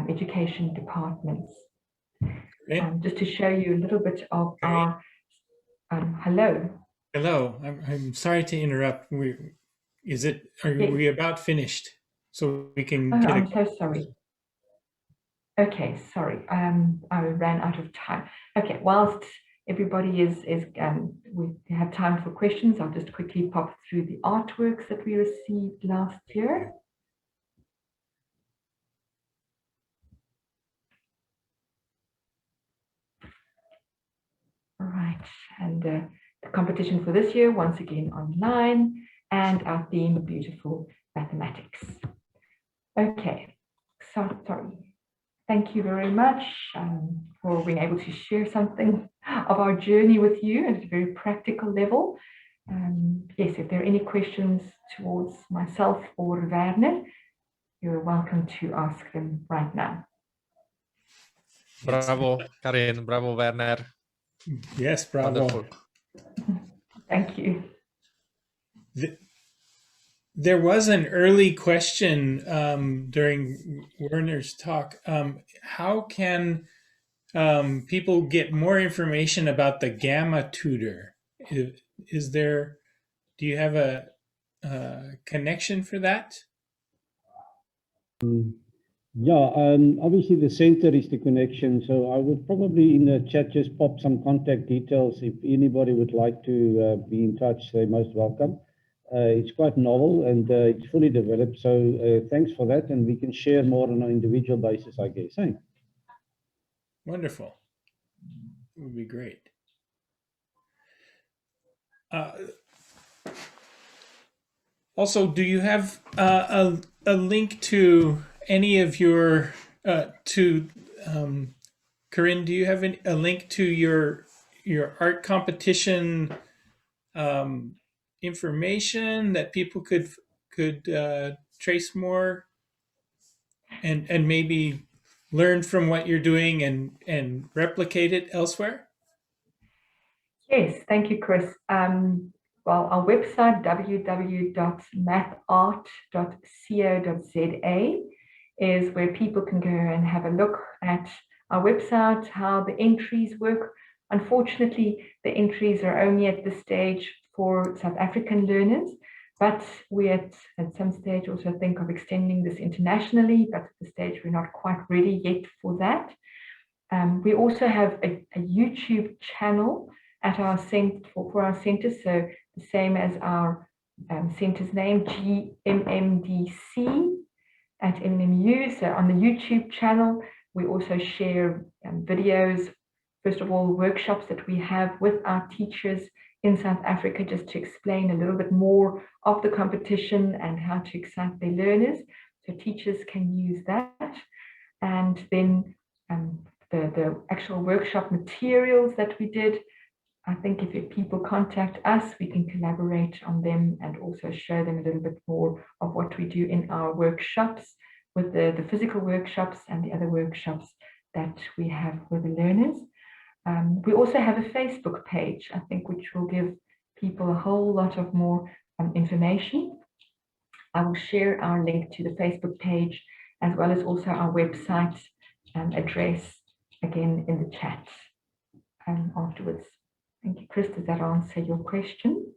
education departments. Just to show you a little bit of our, hello. Hello, I'm sorry to interrupt. Are we about finished? So we can get I'm so sorry. Okay, sorry. I ran out of time. Okay, whilst everybody we have time for questions, I'll just quickly pop through the artworks that we received last year. All right, and the competition for this year, once again online, and our theme, beautiful mathematics. Okay, so sorry. Thank you very much for being able to share something of our journey with you at a very practical level. Yes, if there are any questions towards myself or Werner, you're welcome to ask them right now. Bravo, Carine. Bravo, Werner. Yes, bravo. Wonderful. Thank you. There was an early question during Werner's talk. How can people get more information about the Gamma Tutor? Do you have a connection for that? Yeah, obviously the center is the connection. So I would probably in the chat just pop some contact details. If anybody would like to be in touch, they're most welcome. It's quite novel and it's fully developed. So thanks for that. And we can share more on an individual basis, I guess. Hey? Wonderful. It would be great. Also, do you have a link to any of your, Carine, do you have a link to your art competition information that people could trace more and maybe learn from what you're doing and replicate it elsewhere? Yes, thank you, Chris. Well, our website, www.mathart.co.za, is where people can go and have a look at our website, how the entries work. Unfortunately, the entries are only at this stage for South African learners, but we at some stage also think of extending this internationally, but at this stage we're not quite ready yet for that. We also have a YouTube channel at our center for our center, so the same as our center's name, GMMDC at MMU. So on the YouTube channel, we also share videos, first of all, workshops that we have with our teachers in South Africa, just to explain a little bit more of the competition and how to excite their learners. So teachers can use that. And then the actual workshop materials that we did, I think if people contact us, we can collaborate on them and also show them a little bit more of what we do in our workshops, with the physical workshops and the other workshops that we have with the learners. We also have a Facebook page, I think, which will give people a whole lot of more information. I will share our link to the Facebook page as well as also our website address again in the chat afterwards. Thank you, Chris. Does that answer your question?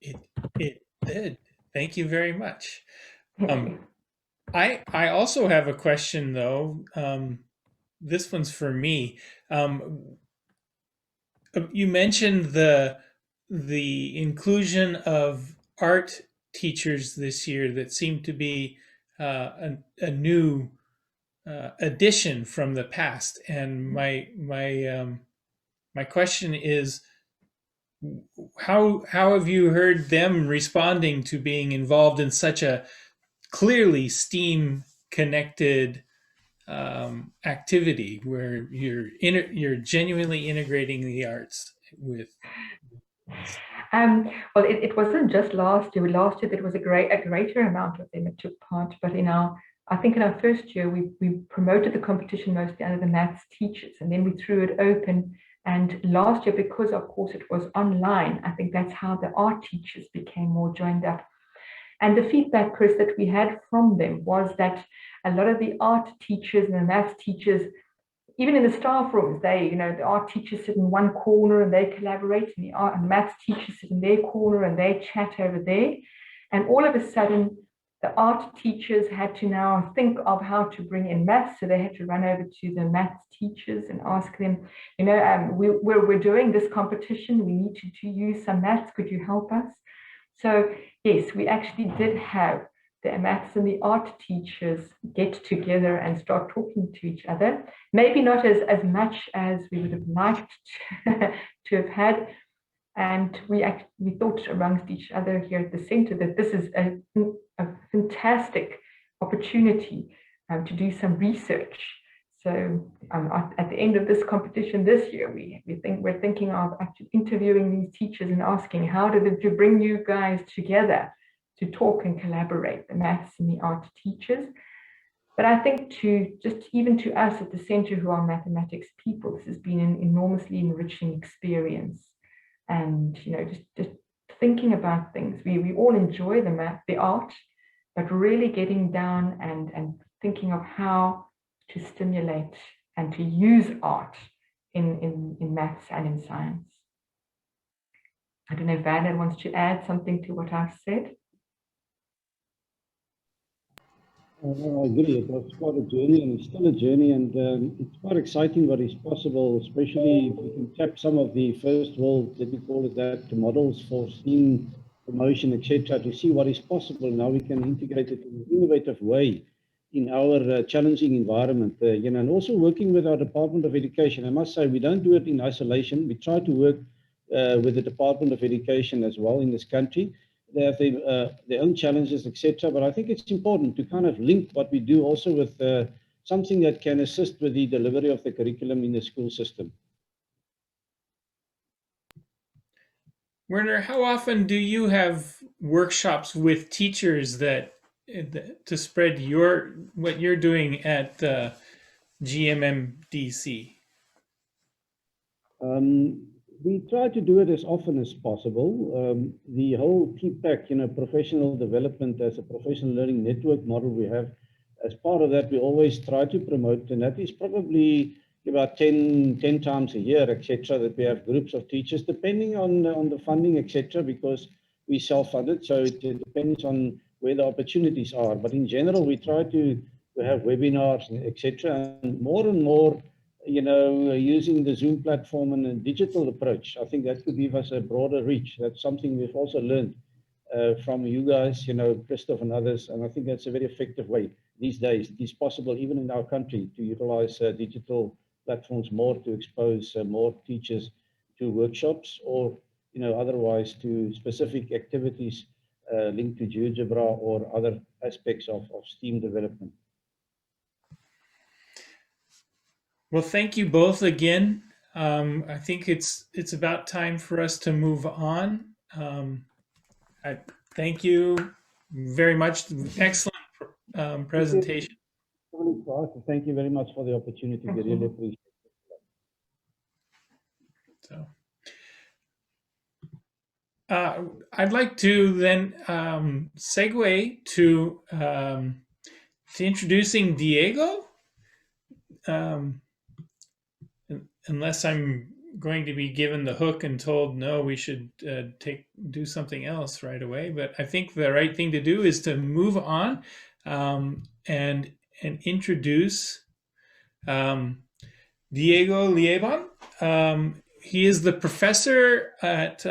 It did. Thank you very much. Thank you. I also have a question though. This one's for me. You mentioned the inclusion of art teachers this year that seemed to be a new addition from the past, and my question is, how have you heard them responding to being involved in such a clearly STEAM connected activity where you're genuinely integrating the arts with? Well, it wasn't just last year. Last year there was a greater amount of them that took part, but in our I think in our first year, we promoted the competition mostly under the maths teachers, and then we threw it open. And last year, because of course it was online, I think that's how the art teachers became more joined up. And the feedback, Chris, that we had from them was that a lot of the art teachers and the maths teachers, even in the staff rooms, the art teachers sit in one corner and they collaborate, and the maths teachers sit in their corner and they chat over there. And all of a sudden, the art teachers had to now think of how to bring in maths. So they had to run over to the maths teachers and ask them, we're doing this competition. We need to use some maths. Could you help us? So yes, we actually did have the maths and the art teachers get together and start talking to each other. Maybe not as much as we would have liked to have had. And we thought amongst each other here at the center that this is a fantastic opportunity to do some research. So at the end of this competition this year, we're thinking of actually interviewing these teachers and asking, how did you bring you guys together to talk and collaborate, the maths and the art teachers? But I think even to us at the center who are mathematics people, this has been an enormously enriching experience. And just thinking about things, we all enjoy the art, but really getting down and thinking of how to stimulate and to use art in maths and in science. I don't know if Werner wants to add something to what I've said. I agree. It was quite a journey, and it's still a journey, and it's quite exciting what is possible, especially if we can tap some of the first world, let me call it that, models for STEAM promotion, etc., to see what is possible. Now we can integrate it in an innovative way in our challenging environment, and also working with our Department of Education. I must say, we don't do it in isolation. We try to work with the Department of Education as well in this country. They have their own challenges, etc. But I think it's important to kind of link what we do also with something that can assist with the delivery of the curriculum in the school system. Werner, how often do you have workshops with teachers to spread what you're doing at GMMDC? We try to do it as often as possible. The whole TPAC, professional development as a professional learning network model we have, as part of that, we always try to promote, and that is probably about 10 times a year, etc., that we have groups of teachers, depending on the funding, etc., because we self-funded, so it depends on where the opportunities are. But in general, we try to have webinars, etc., and more, using the Zoom platform and a digital approach. I think that could give us a broader reach. That's something we've also learned from you guys, Kristof and others, and I think that's a very effective way these days. It is possible even in our country to utilize digital platforms more to expose more teachers to workshops or, otherwise to specific activities linked to GeoGebra or other aspects of STEAM development. Well, thank you both again. I think it's about time for us to move on. I thank you very much. Excellent presentation. Thank you very much for the opportunity. We really appreciate it. So, I'd like to then segue to introducing Diego. Unless I'm going to be given the hook and told, no, we should do something else right away. But I think the right thing to do is to move on and introduce Diego Lieban. He is the professor at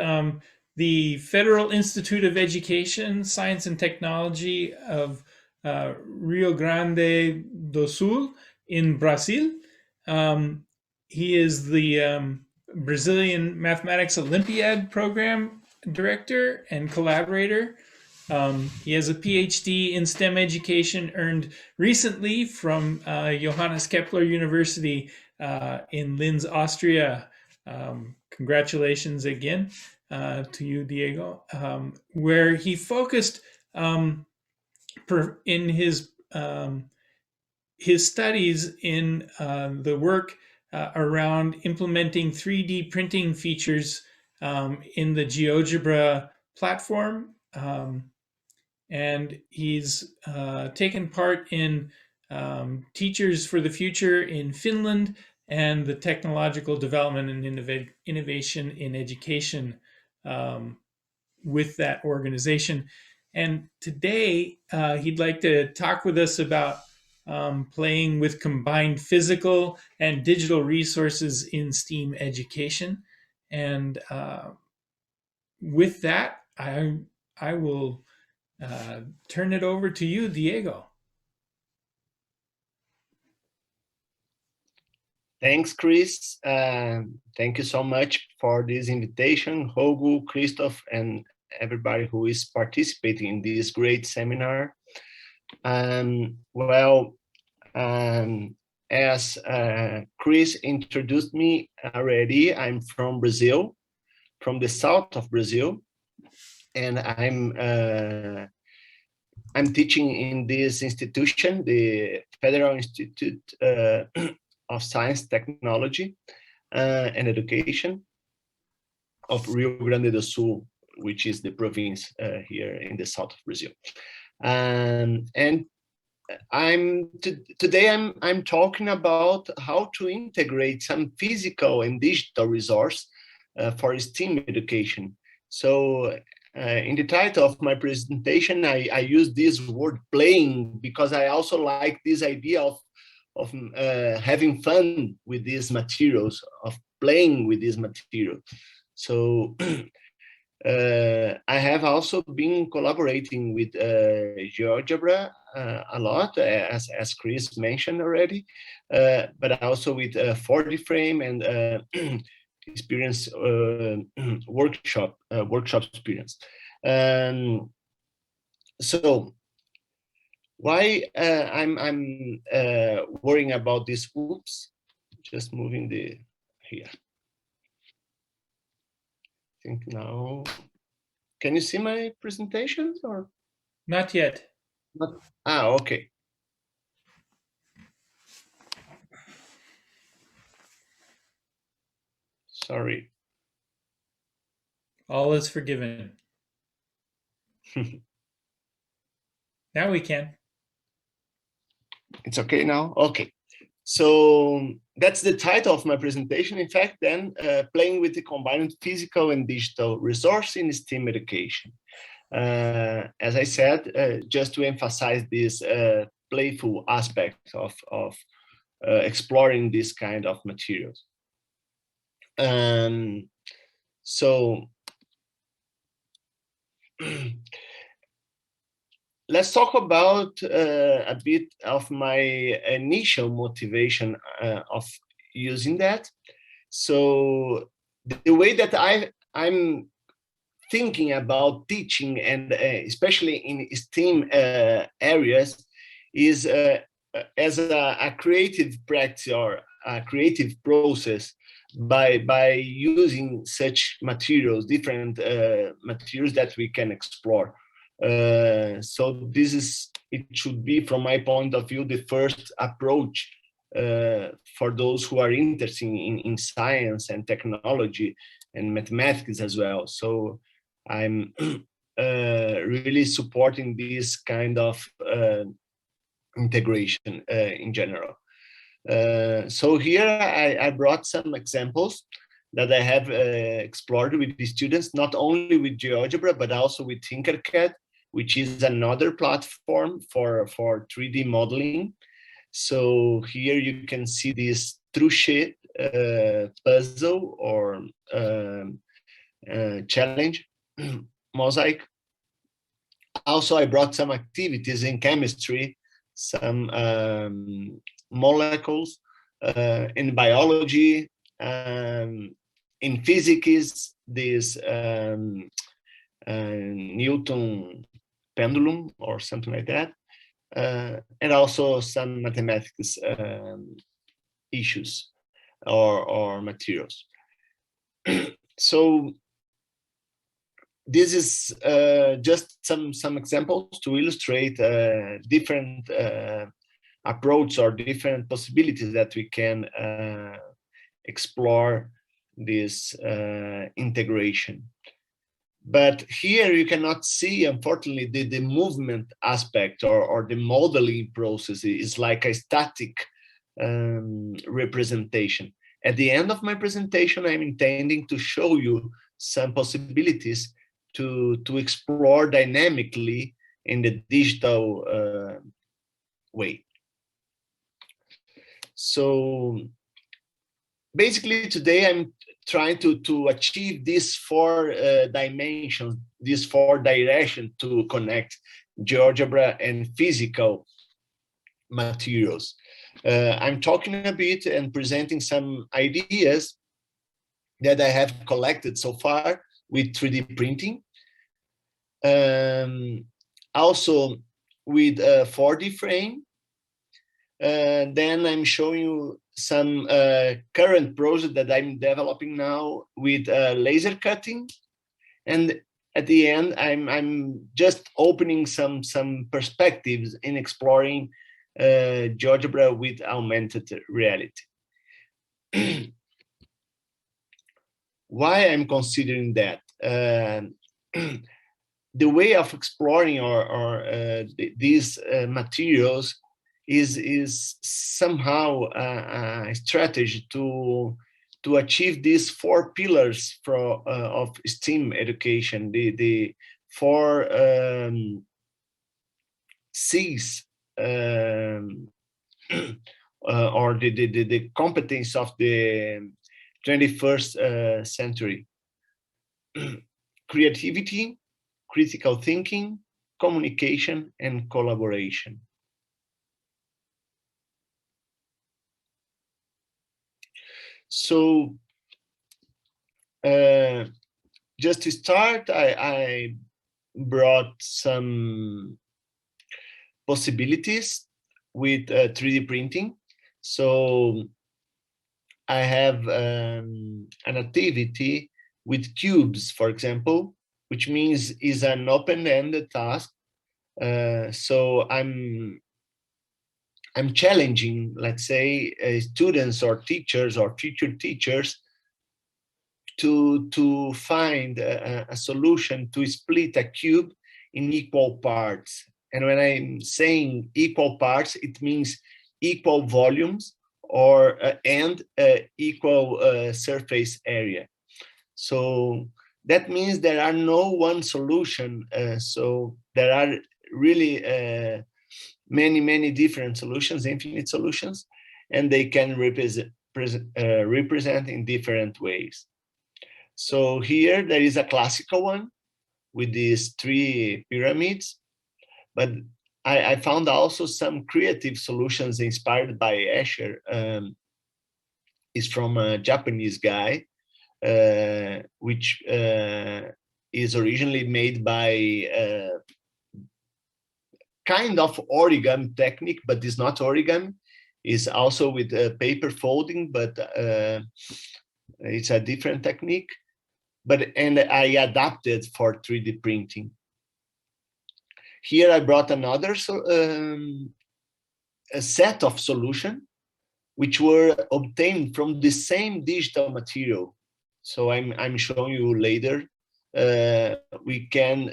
the Federal Institute of Education, Science and Technology of Rio Grande do Sul in Brazil. He is the Brazilian Mathematics Olympiad Program Director and collaborator. He has a PhD in STEM education earned recently from Johannes Kepler University in Linz, Austria. Congratulations again to you, Diego, where he focused in his his studies in the work around implementing 3D printing features in the GeoGebra platform. And he's taken part in Teachers for the Future in Finland and the Technological Development and Innovation in Education with that organization. And today he'd like to talk with us about playing with combined physical and digital resources in STEAM education. And with that, I will turn it over to you, Diego. Thanks, Chris. Thank you so much for this invitation, Hugo, Kristof, and everybody who is participating in this great seminar. As Chris introduced me already, I'm from Brazil, from the south of Brazil, and I'm teaching in this institution, the Federal Institute of Science, Technology, and Education of Rio Grande do Sul, which is the province here in the south of Brazil. And today I'm talking about how to integrate some physical and digital resource for STEAM education. So in the title of my presentation, I use this word playing because I also like this idea of having fun with these materials, of playing with these materials. So I have also been collaborating with GeoGebra a lot, as Chris mentioned already, but also with 4D frame and experience workshop experience. So why I'm worrying about this? Oops, just moving the here. I think now, can you see my presentations or not yet? Okay. Sorry. All is forgiven. Now we can. It's okay now? Okay. So that's the title of my presentation. In fact, then playing with the combined physical and digital resource in STEAM education. As I said, just to emphasize this playful aspect of exploring this kind of materials. So let's talk about a bit of my initial motivation of using that. So the way that I'm thinking about teaching, and especially in STEAM areas, is as a creative practice or a creative process by using such materials, different materials that we can explore. So it should be, from my point of view, the first approach for those who are interested in science and technology and mathematics as well. So I'm really supporting this kind of integration in general. So here I brought some examples that I have explored with the students, not only with GeoGebra, but also with Tinkercad, which is another platform for 3D modeling. So here you can see this Truche puzzle or challenge, mosaic. Also, I brought some activities in chemistry, some molecules, in biology, in physics, this Newton pendulum or something like that, and also some mathematics issues or materials. So this is just some examples to illustrate different approach or different possibilities that we can explore this integration. But here you cannot see, unfortunately, the movement aspect or the modeling process is like a static representation. At the end of my presentation, I'm intending to show you some possibilities to explore dynamically in the digital way. So basically today I'm trying to achieve these 4 dimensions, these 4 directions to connect GeoGebra and physical materials. I'm talking a bit and presenting some ideas that I have collected so far with 3D printing. Also with 4D frame. Then I'm showing you some current project that I'm developing now with laser cutting. And at the end, I'm just opening some perspectives in exploring GeoGebra with augmented reality. Why I'm considering that? The way of exploring these materials is somehow a strategy to achieve these 4 pillars of STEAM education, the 4 C's, or the competence of the 21st century: creativity, critical thinking, communication, and collaboration. So just to start, I brought some possibilities with 3D printing. So I have an activity with cubes, for example, which means is an open-ended task. So I'm challenging, let's say, students or teachers or future teachers to find a solution to split a cube in equal parts. And when I'm saying equal parts, it means equal volumes or and equal surface area. So that means there are no one solution. So there are really many different solutions, infinite solutions, and they can represent in different ways. So here there is a classical one with these 3 pyramids, but I found also some creative solutions inspired by Escher. It's from a Japanese guy, which is originally made by kind of origami technique, but it's not origami. It's also with paper folding, but it's a different technique. And I adapted for 3D printing. Here I brought another a set of solutions which were obtained from the same digital material. So I'm showing you later. We can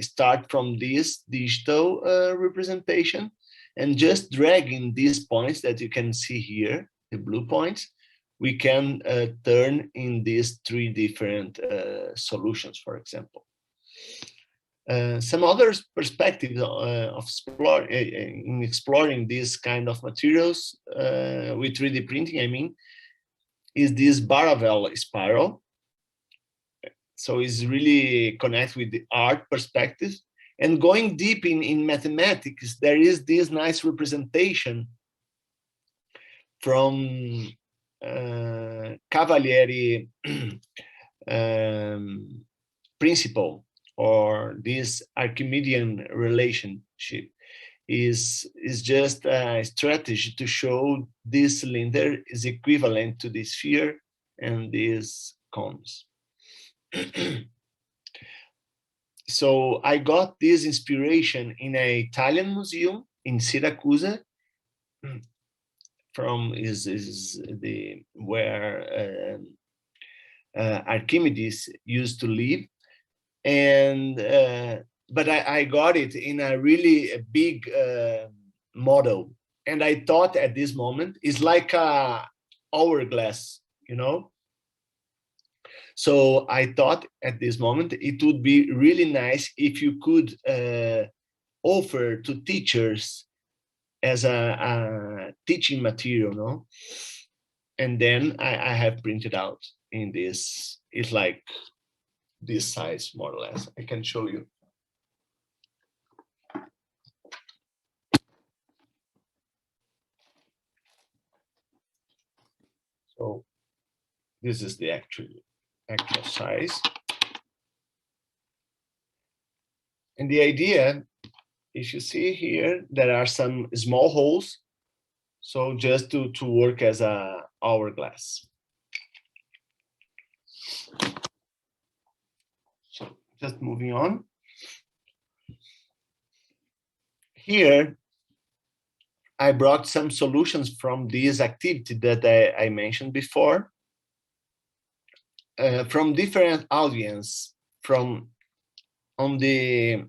start from this digital representation and just dragging these points that you can see here, the blue points, we can turn in these 3 different solutions, for example. Some other perspectives of exploring these kind of materials with 3D printing, I mean, is this Baravel spiral. So it's really connect with the art perspective. And going deep in mathematics, there is this nice representation from Cavalieri principle, or this Archimedean relationship is just a strategy to show this cylinder is equivalent to the sphere and these cones. So I got this inspiration in an Italian museum in Syracuse, from where Archimedes used to live, and but I got it in a really big model, and I thought at this moment it's like a hourglass, you know. So I thought at this moment it would be really nice if you could offer to teachers as a teaching material, no? And then I have printed out in this. It's like this size, more or less. I can show you. So this is the actual size. And the idea, if you see here, there are some small holes. So just to work as a hourglass. So just moving on. Here, I brought some solutions from this activity that I mentioned before, from different audience. From on the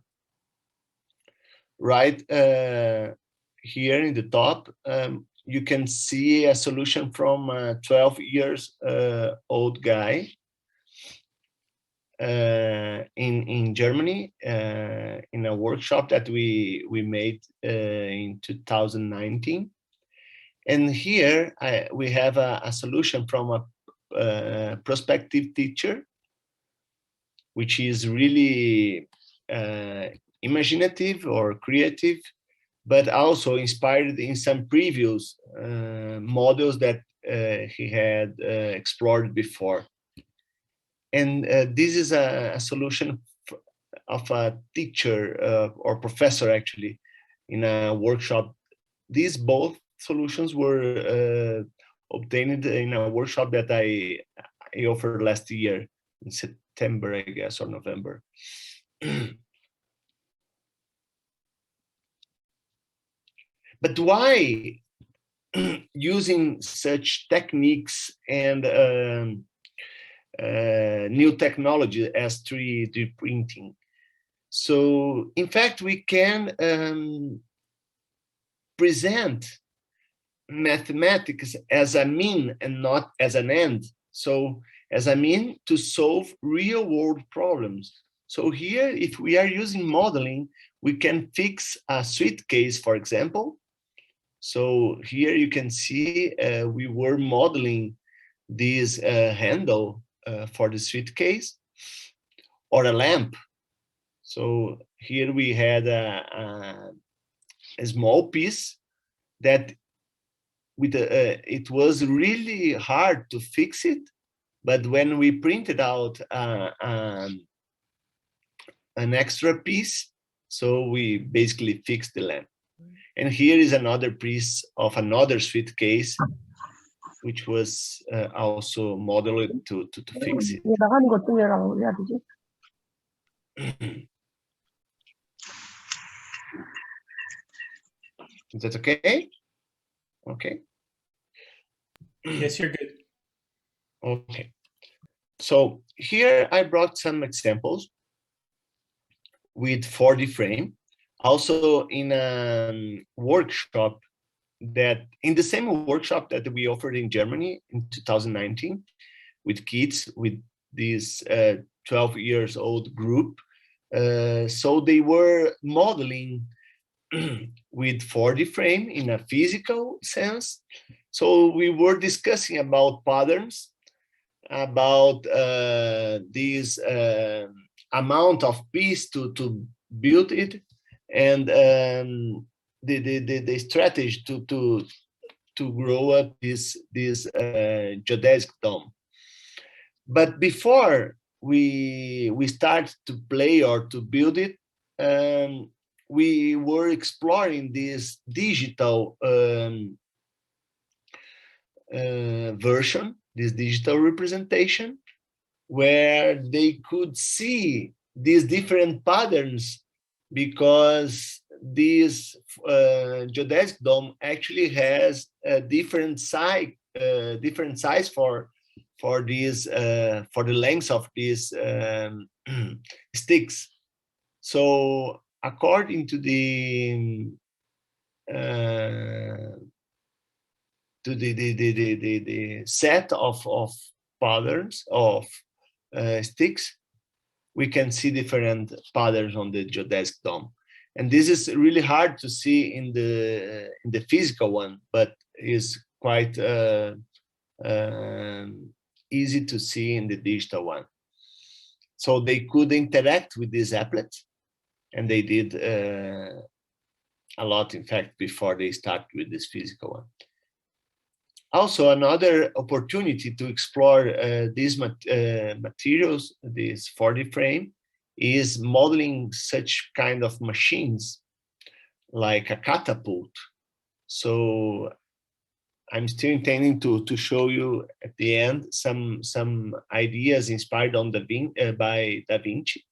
right here in the top, you can see a solution from a 12 years old guy in Germany, in a workshop that we made in 2019. And here we have a solution from a prospective teacher, which is really imaginative or creative, but also inspired in some previous models that he had explored before. And this is a solution of a teacher or professor, actually, in a workshop. These both solutions were obtained in a workshop that I offered last year in September, I guess, or November. But why using such techniques and new technology as 3D printing? So, in fact, we can present mathematics as a mean and not as an end. So, as a mean to solve real-world problems. So here, if we are using modeling, we can fix a suitcase, for example. So here you can see we were modeling this handle for the suitcase, or a lamp. So here we had a small piece that it was really hard to fix it, but when we printed out an extra piece, so we basically fixed the lamp. And here is another piece of another suitcase, which was also modeled to fix it. Is that okay? Okay. Yes, you're good. Okay. So here I brought some examples with 4D frame. Also in a workshop that, in the same workshop that we offered in Germany in 2019 with kids, with this 12 years old group. So they were modeling with 4D frame in a physical sense. So we were discussing about patterns, about this amount of piece to build it, and the strategy to grow up this geodesic dome. But before we start to play or to build it, we were exploring this digital version, this digital representation, where they could see these different patterns because this geodesic dome actually has a different size for these for the length of these sticks. So according to the set of patterns of sticks, we can see different patterns on the geodesic dome, and this is really hard to see in the physical one, but is quite easy to see in the digital one. So they could interact with these applets, and they did a lot, in fact, before they start with this physical one. Also, another opportunity to explore these materials, this 4D frame, is modeling such kind of machines like a catapult. So I'm still intending to show you at the end some ideas inspired on by Da Vinci.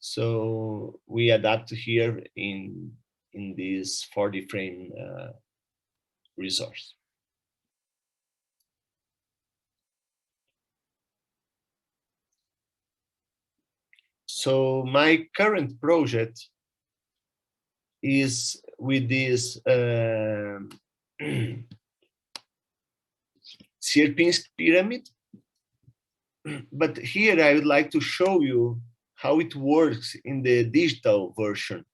So we adapt here in this 4D frame resource. So my current project is with this Sierpinsk pyramid, but here I would like to show you how it works in the digital version.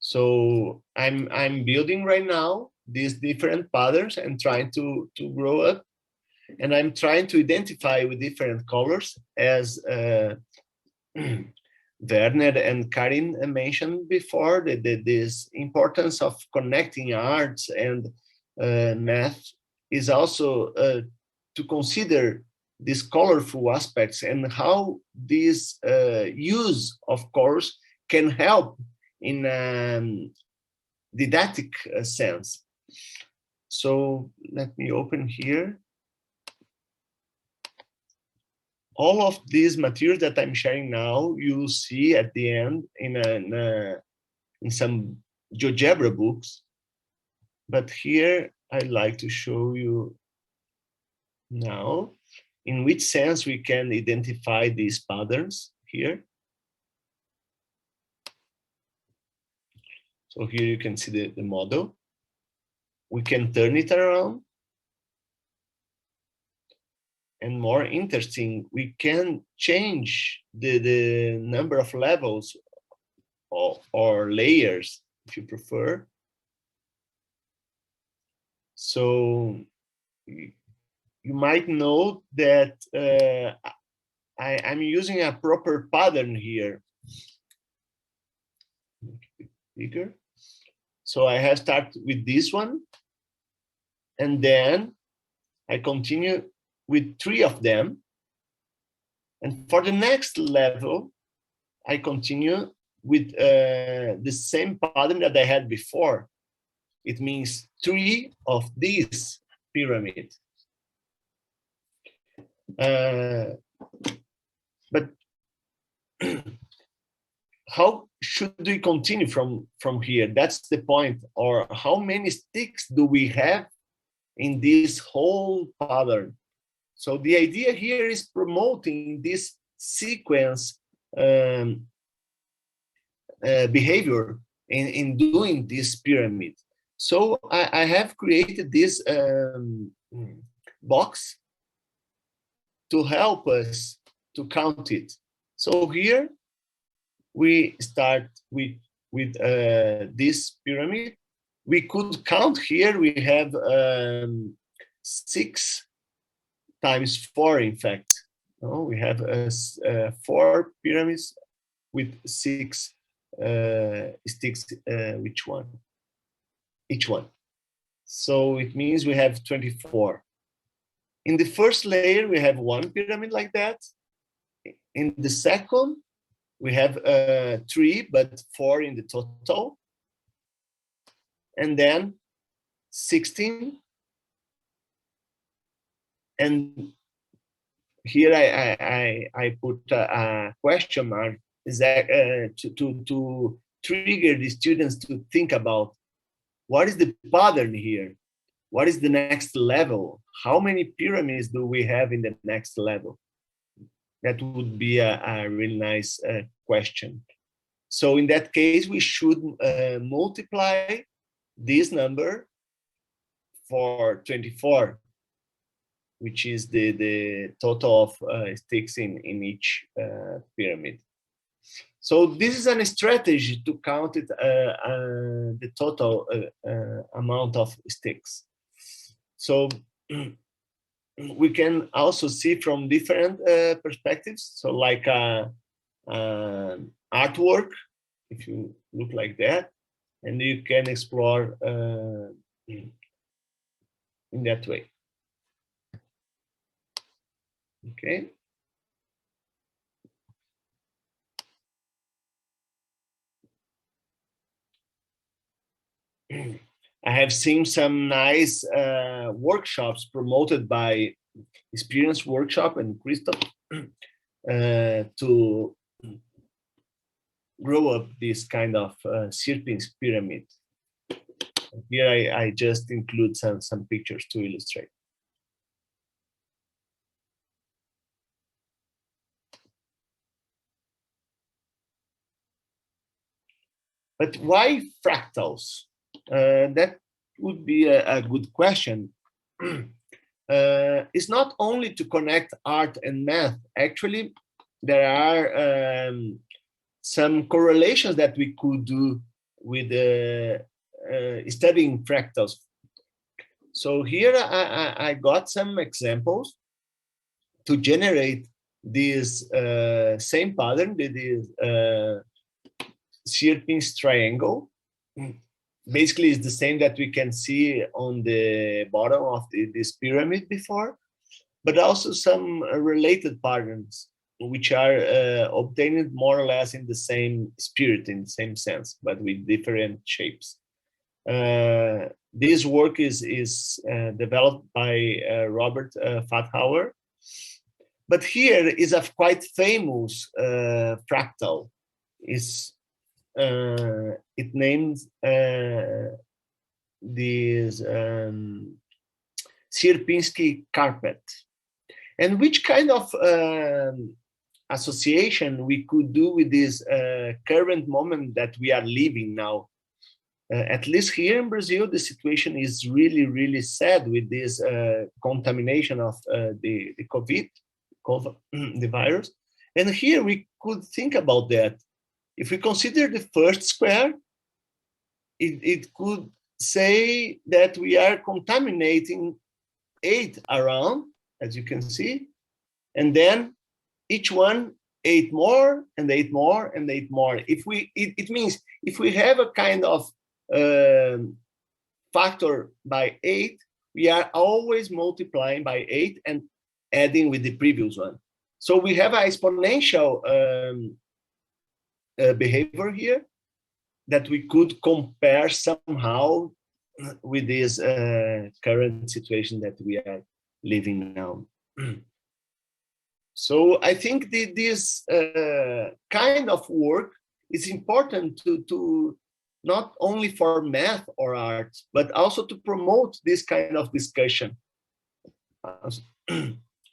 So I'm building right now these different patterns and trying to grow up, and I'm trying to identify with different colors, as Werner and Carine mentioned before, this importance of connecting arts and math is also to consider these colorful aspects and how this use of colors can help in didactic sense. So let me open here. All of these materials that I'm sharing now, you'll see at the end in some GeoGebra books. But here I'd like to show you now in which sense we can identify these patterns here. So here you can see the model. We can turn it around. And more interesting, we can change the number of levels or layers, if you prefer. So you might know that I'm using a proper pattern here. Bigger. So I have started with this one, and then I continue with 3 of them. And for the next level, I continue with the same pattern that I had before. It means 3 of this pyramid. But how should we continue from here? That's the point. Or how many sticks do we have in this whole pattern? So the idea here is promoting this sequence behavior in doing this pyramid. So I have created this box to help us to count it. So here we start with this pyramid. We could count here. We have 6 times 4, in fact. Oh, we have 4 pyramids with 6 sticks, each one. So it means we have 24. In the first layer, we have 1 pyramid like that. In the second, we have 3, but 4 in the total. And then 16. And here I put a question mark to trigger the students to think about what is the pattern here, what is the next level, how many pyramids do we have in the next level? That would be a really nice question. So in that case, we should multiply this number for 24, which is the total of sticks in each pyramid. So this is a strategy to count it, the total amount of sticks. So we can also see from different perspectives. So like artwork, if you look like that, and you can explore in that way. Okay. I have seen some nice workshops promoted by Experience Workshop and Kristof to grow up this kind of Sierpinsk pyramid. Here I just include some pictures to illustrate. But why fractals? That would be a good question. It's not only to connect art and math. Actually, there are some correlations that we could do with studying fractals. So here I got some examples to generate this same pattern, this Sierpinsk triangle. Basically, it's the same that we can see on the bottom of this pyramid before, but also some related patterns, which are obtained more or less in the same spirit, in the same sense, but with different shapes. This work is developed by Robert Fathauer, but here is a quite famous fractal. It names this Sierpinski carpet. And which kind of association we could do with this current moment that we are living now? At least here in Brazil, the situation is really, really sad with this contamination of the COVID, the virus. And here we could think about that. If we consider the first square, it could say that we are contaminating 8 around, as you can see, and then each one 8 more and 8 more and 8 more. It means if we have a kind of factor by 8, we are always multiplying by 8 and adding with the previous one. So we have an exponential behavior here that we could compare somehow with this current situation that we are living now. So I think this kind of work is important to not only for math or art, but also to promote this kind of discussion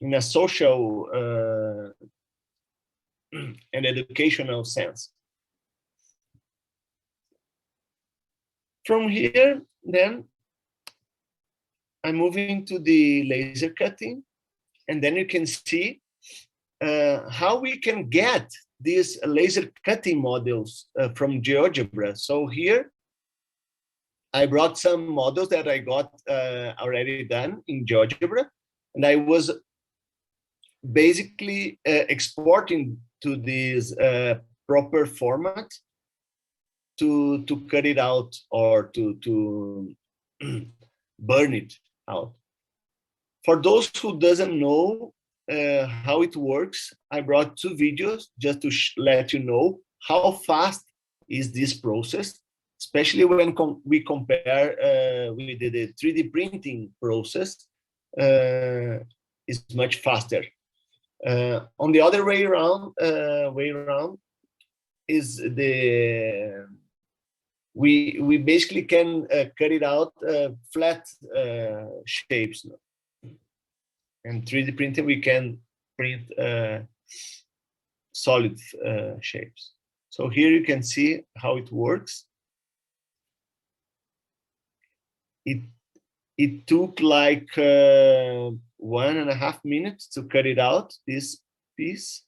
in a social and educational sense. From here, then, I'm moving to the laser cutting, and then you can see how we can get these laser cutting models from GeoGebra. So here, I brought some models that I got already done in GeoGebra, and I was basically exporting to this proper format to cut it out or to burn it out. For those who doesn't know how it works, I brought 2 videos just to let you know how fast is this process, especially when we compare with the 3D printing process. Is much faster. On the other way around, is the we basically can cut it out flat shapes, and 3D printing we can print solid shapes. So here you can see how it works. It took like 1.5 minutes to cut it out, this piece.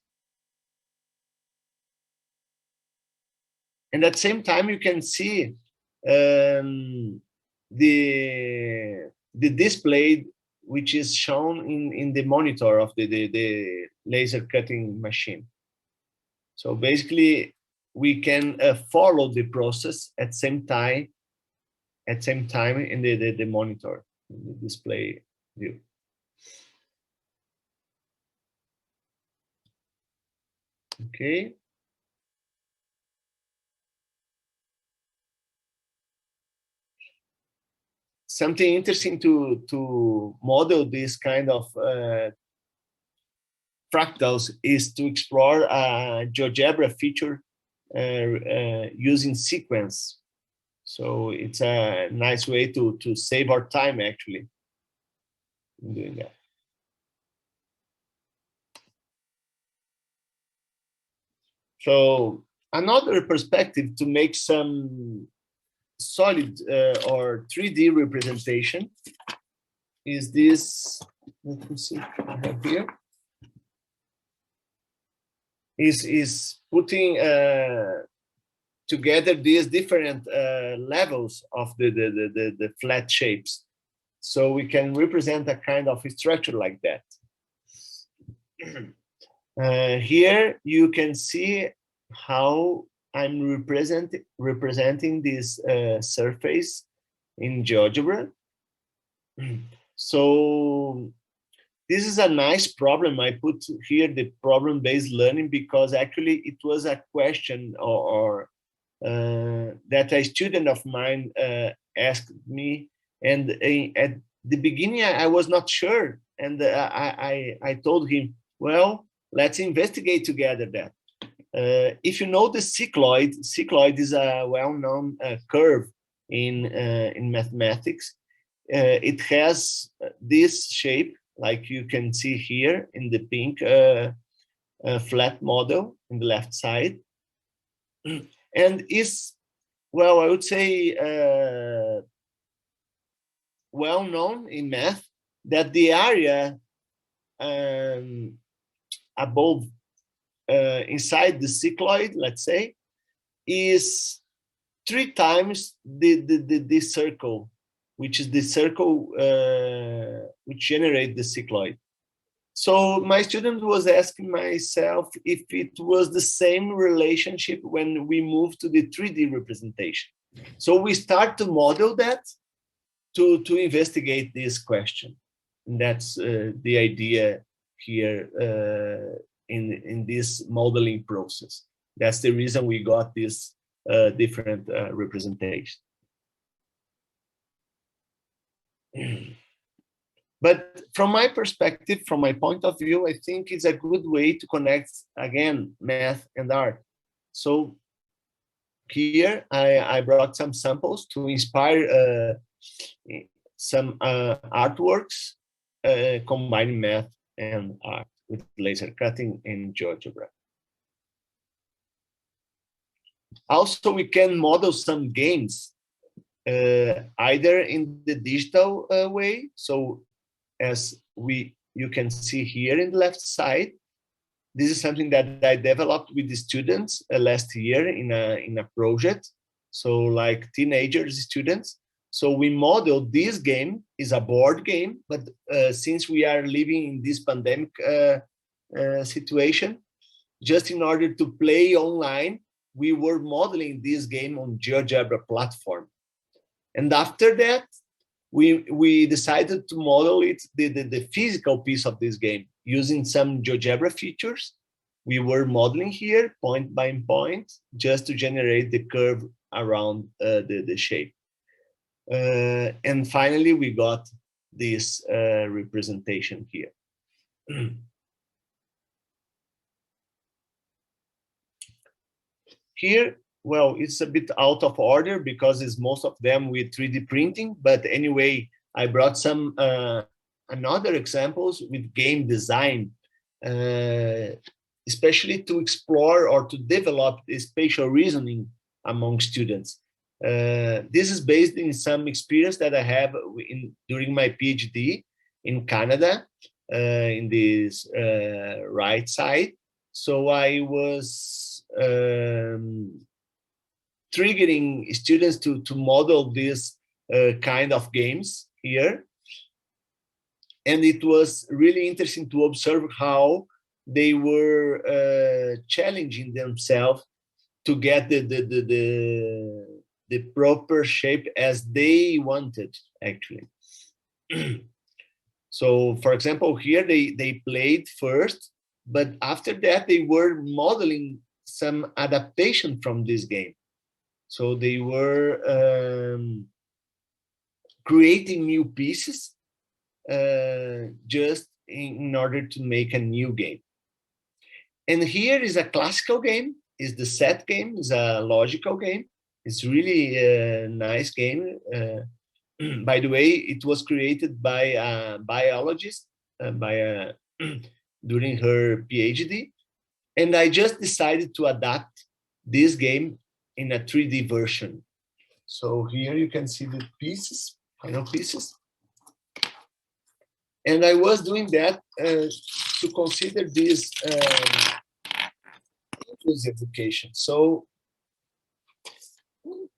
And at the same time, you can see the display which is shown in the monitor of the laser cutting machine. So basically, we can follow the process at same time in the monitor, in the display view. Okay. Something interesting to model this kind of fractals is to explore a GeoGebra feature using sequence. So it's a nice way to save our time actually in doing that. So another perspective to make some solid or 3D representation is this. Let me see, I have here. Is putting together these different levels of the flat shapes, so we can represent a kind of structure like that. Here you can see how I'm representing this surface in GeoGebra. So this is a nice problem. I put here the problem-based learning because actually it was a question or that a student of mine asked me, and at the beginning I was not sure, and I told him, well, let's investigate together that. If you know the cycloid is a well-known curve in mathematics. It has this shape, like you can see here in the pink flat model in the left side, and is, well, I would say well known in math that the area above inside the cycloid, let's say, is 3 times the circle, which is the circle which generates the cycloid. So my student was asking myself if it was the same relationship when we move to the 3D representation. So we start to model that to investigate this question. And that's the idea here in this modeling process. That's the reason we got this different representation. But from my perspective, from my point of view, I think it's a good way to connect, again, math and art. So here I brought some samples to inspire some artworks combining math and art with laser cutting in GeoGebra. Also, we can model some games either in the digital way. So as you can see here in the left side, this is something that I developed with the students last year in a project. So like teenagers, students. So we modeled this game, is a board game, but since we are living in this pandemic situation, just in order to play online, we were modeling this game on GeoGebra platform. And after that, we decided to model it, the physical piece of this game, using some GeoGebra features. We were modeling here point by point, just to generate the curve around the shape. And finally, we got this representation here. Here, well, it's a bit out of order because it's most of them with 3D printing. But anyway, I brought some another examples with game design, especially to explore or to develop the spatial reasoning among students. This is based in some experience that I have during my PhD in Canada, in this right side. So I was triggering students to model this kind of games here. And it was really interesting to observe how they were challenging themselves to get the proper shape as they wanted, actually. So, for example, here they played first, but after that they were modeling some adaptation from this game. So they were creating new pieces just in order to make a new game. And here is a classical game, is the set game, is a logical game. It's really a nice game. By the way, it was created by a biologist during her PhD. And I just decided to adapt this game in a 3D version. So here you can see the pieces, final pieces. And I was doing that to consider this inclusive education. So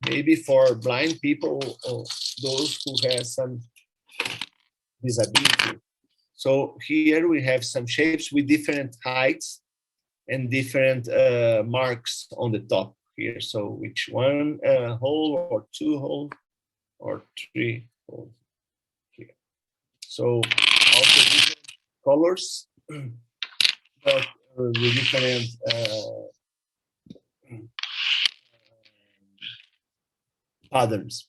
maybe for blind people or those who have some disability. So here we have some shapes with different heights and different marks on the top here. So which one hole or two hole or three holes here. So also different colors, but with different patterns.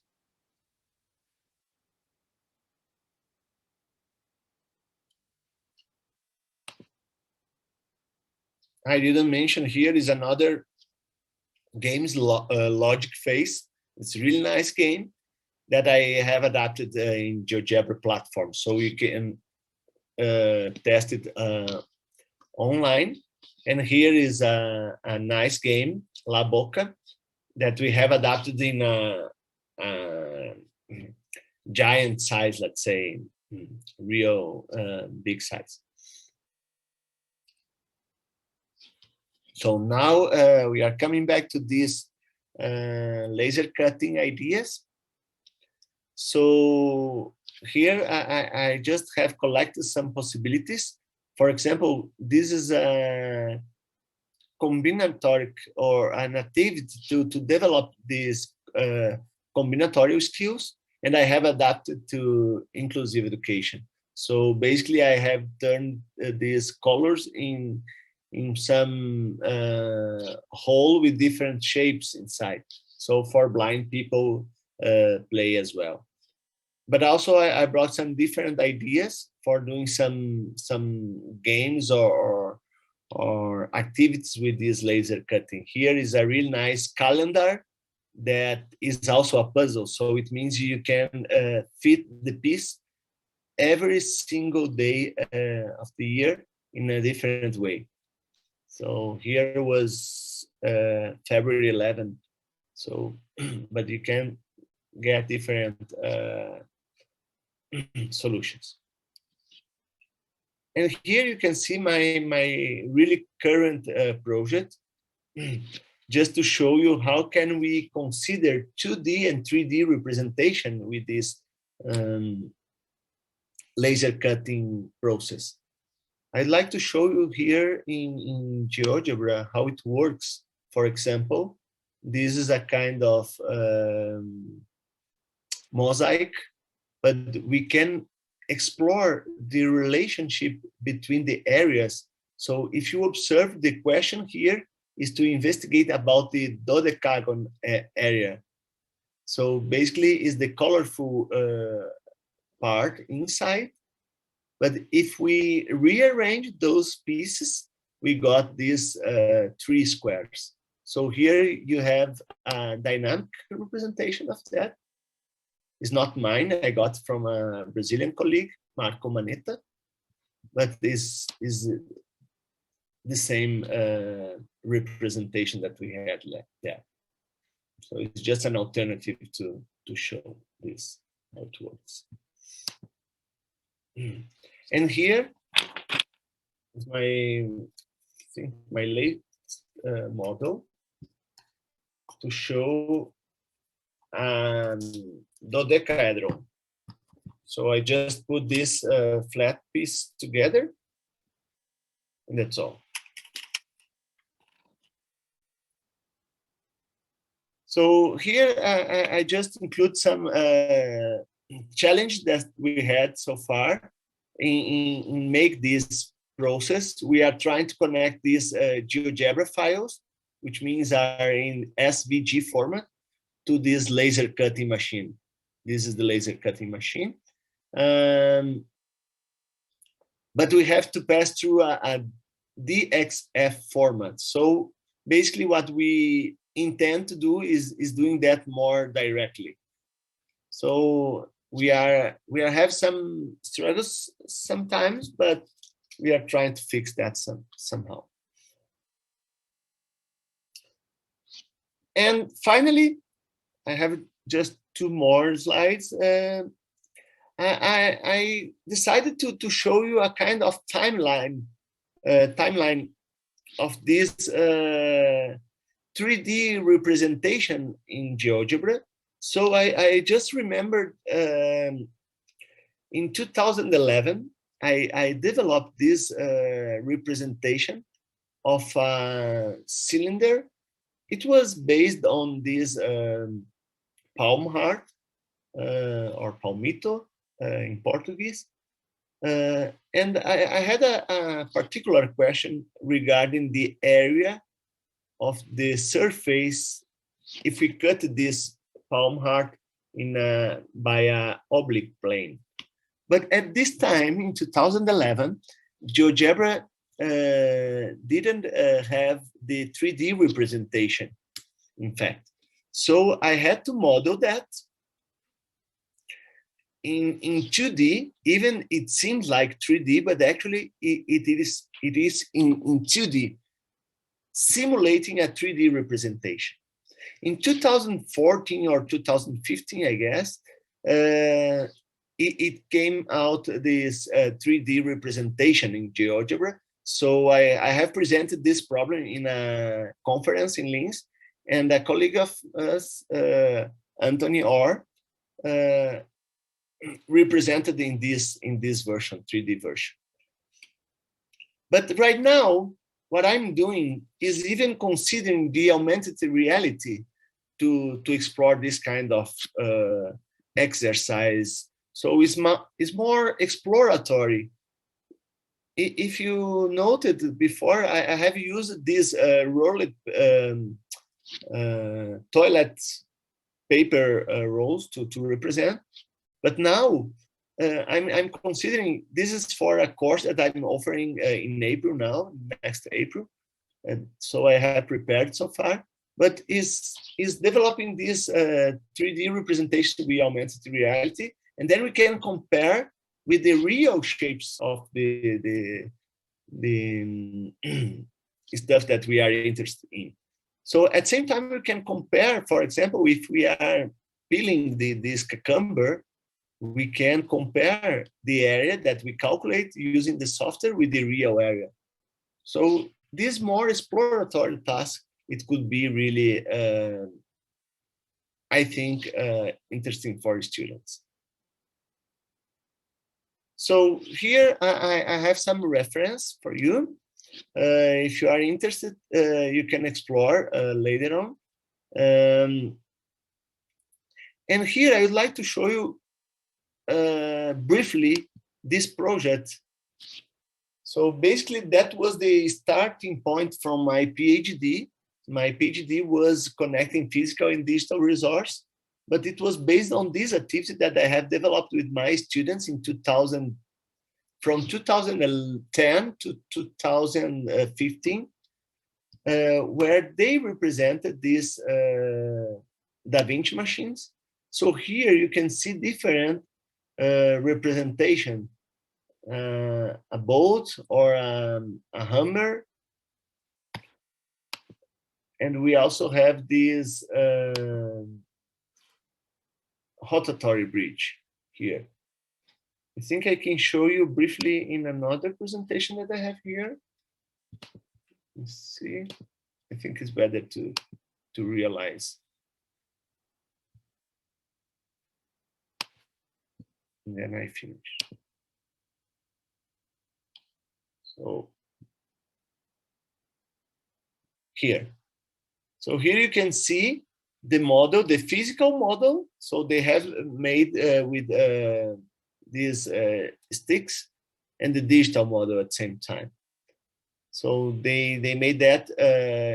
I didn't mention here is another game's logic phase. It's a really nice game that I have adapted in GeoGebra platform, so you can test it online. And here is a nice game, La Boca, that we have adapted in a giant size, let's say, real big size. So now we are coming back to these laser cutting ideas. So here I just have collected some possibilities. For example, this is a combinatoric or an activity to develop these combinatorial skills, and I have adapted to inclusive education. So basically I have turned these colors in some hole with different shapes inside. So for blind people play as well. But also I brought some different ideas for doing some games or activities with this laser cutting. Here is a really nice calendar that is also a puzzle. So it means you can fit the piece every single day of the year in a different way. So here was February 11th. So, but you can get different solutions. And here you can see my really current project, just to show you how can we consider 2D and 3D representation with this laser cutting process. I'd like to show you here in GeoGebra how it works. For example, this is a kind of mosaic, but we can explore the relationship between the areas. So if you observe, the question here is to investigate about the dodecagon area. So basically is the colorful part inside. But if we rearrange those pieces, we got these 3 squares. So here you have a dynamic representation of that. It's not mine, I got from a Brazilian colleague, Marco Manetta, but this is the same representation that we had there. So it's just an alternative to show this, how it works. And here is my latest model to show dodecahedron. So I just put this flat piece together, and that's all. So here I just include some challenge that we had so far in make this process. We are trying to connect these GeoGebra files, which means are in SVG format, to this laser cutting machine. This is the laser cutting machine. But we have to pass through a DXF format. So basically what we intend to do is doing that more directly. So we have some struggles sometimes, but we are trying to fix that somehow. And finally, I have just 2 more slides. I decided to show you a kind of timeline of this 3D representation in GeoGebra. So I just remembered in 2011, I developed this representation of a cylinder. It was based on this palm heart or palmito in Portuguese. And I had a particular question regarding the area of the surface if we cut this palm heart by an oblique plane. But at this time, in 2011, GeoGebra didn't have the 3D representation, in fact. So I had to model that in 2D. Even it seems like 3D, but actually it is in 2D, simulating a 3D representation. In 2014 or 2015, I guess, it came out this 3D representation in GeoGebra. So I have presented this problem in a conference in Linz, and a colleague of us, Anthony Orr, represented in this version, 3D version. But right now, what I'm doing is even considering the augmented reality to explore this kind of exercise. So it's more exploratory. If you noted before, I have used these rolled toilet paper rolls to represent. But now I'm considering this is for a course that I'm offering in April now, next April. And so I have prepared so far, but is developing this 3D representation with augmented reality, and then we can compare with the real shapes of the stuff that we are interested in. So at the same time, we can compare, for example, if we are peeling this cucumber, we can compare the area that we calculate using the software with the real area. So this more exploratory task, it could be really, I think, interesting for students. So here I have some reference for you. If you are interested, you can explore later on. And here I would like to show you briefly this project. So basically that was the starting point from my PhD. My PhD was connecting physical and digital resource, but it was based on this activity that I have developed with my students in 2000, from 2010 to 2015. where they represented these Da Vinci machines. So here you can see different representation, a boat or a hammer. And we also have this rotatory bridge here. I think I can show you briefly in another presentation that I have here. Let's see. I think it's better to realize. And then I finish. So here. So here you can see the model, the physical model. So they have made with these sticks and the digital model at the same time. So they made that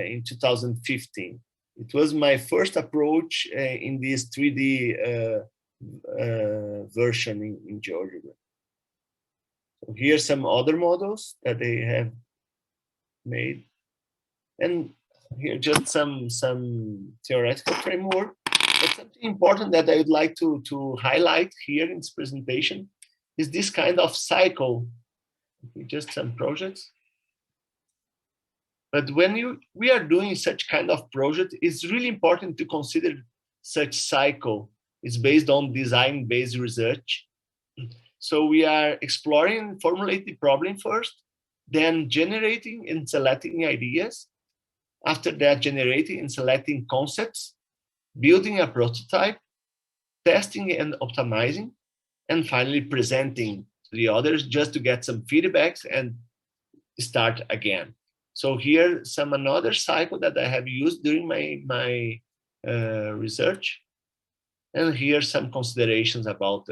in 2015. It was my first approach in this 3D version in GeoGebra. So here are some other models that they have made. And here just some theoretical framework. But something important that I would like to highlight here in this presentation is this kind of cycle. Just some projects. But when we are doing such kind of project, it's really important to consider such cycle. It's based on design-based research. So we are exploring, formulate the problem first, then generating and selecting ideas. After that, generating and selecting concepts, building a prototype, testing and optimizing, and finally presenting to the others just to get some feedbacks and start again. So here, another cycle that I have used during my research. And here some considerations about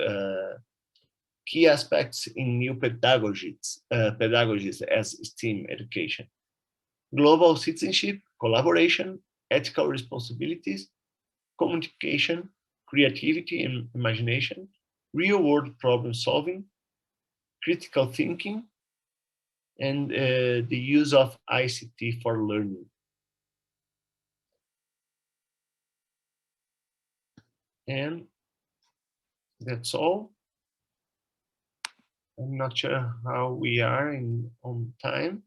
key aspects in new pedagogies as STEAM education. Global citizenship, collaboration, ethical responsibilities, communication, creativity and imagination, real-world problem solving, critical thinking, and the use of ICT for learning. And that's all. I'm not sure how we are on time,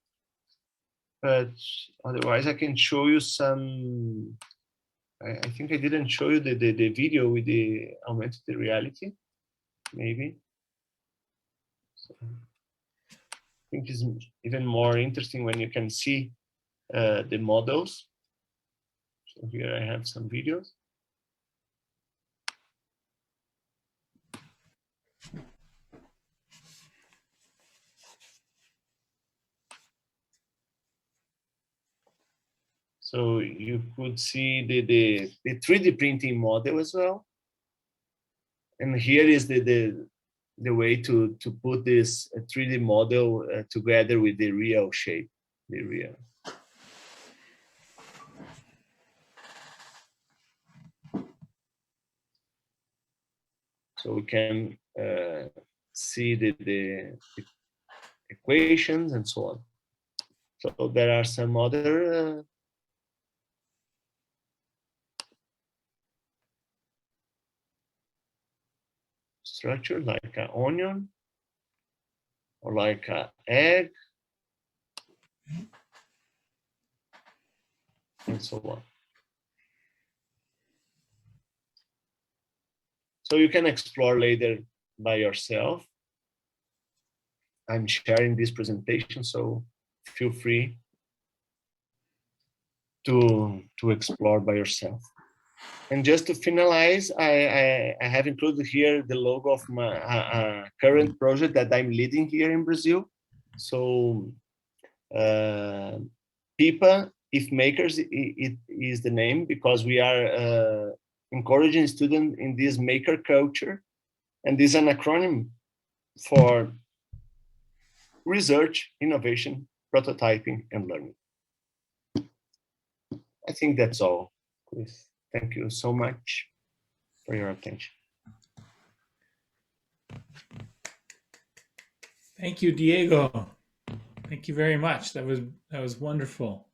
but otherwise I can show you some. I think I didn't show you the video with the augmented reality, maybe. So I think it's even more interesting when you can see the models. So here I have some videos. So you could see the 3D printing model as well. And here is the way to put this 3D model together with the real shape, the real. So we can see the equations and so on. So there are some other structure like an onion or like an egg and so on. So you can explore later by yourself. I'm sharing this presentation, so feel free to explore by yourself. And just to finalize, I have included here the logo of my current project that I'm leading here in Brazil. So PIPA, If Makers, it is the name because we are encouraging students in this maker culture. And this is an acronym for research, innovation, prototyping, and learning. I think that's all, Chris. Thank you so much for your attention. Thank you, Diego. Thank you very much. That was wonderful.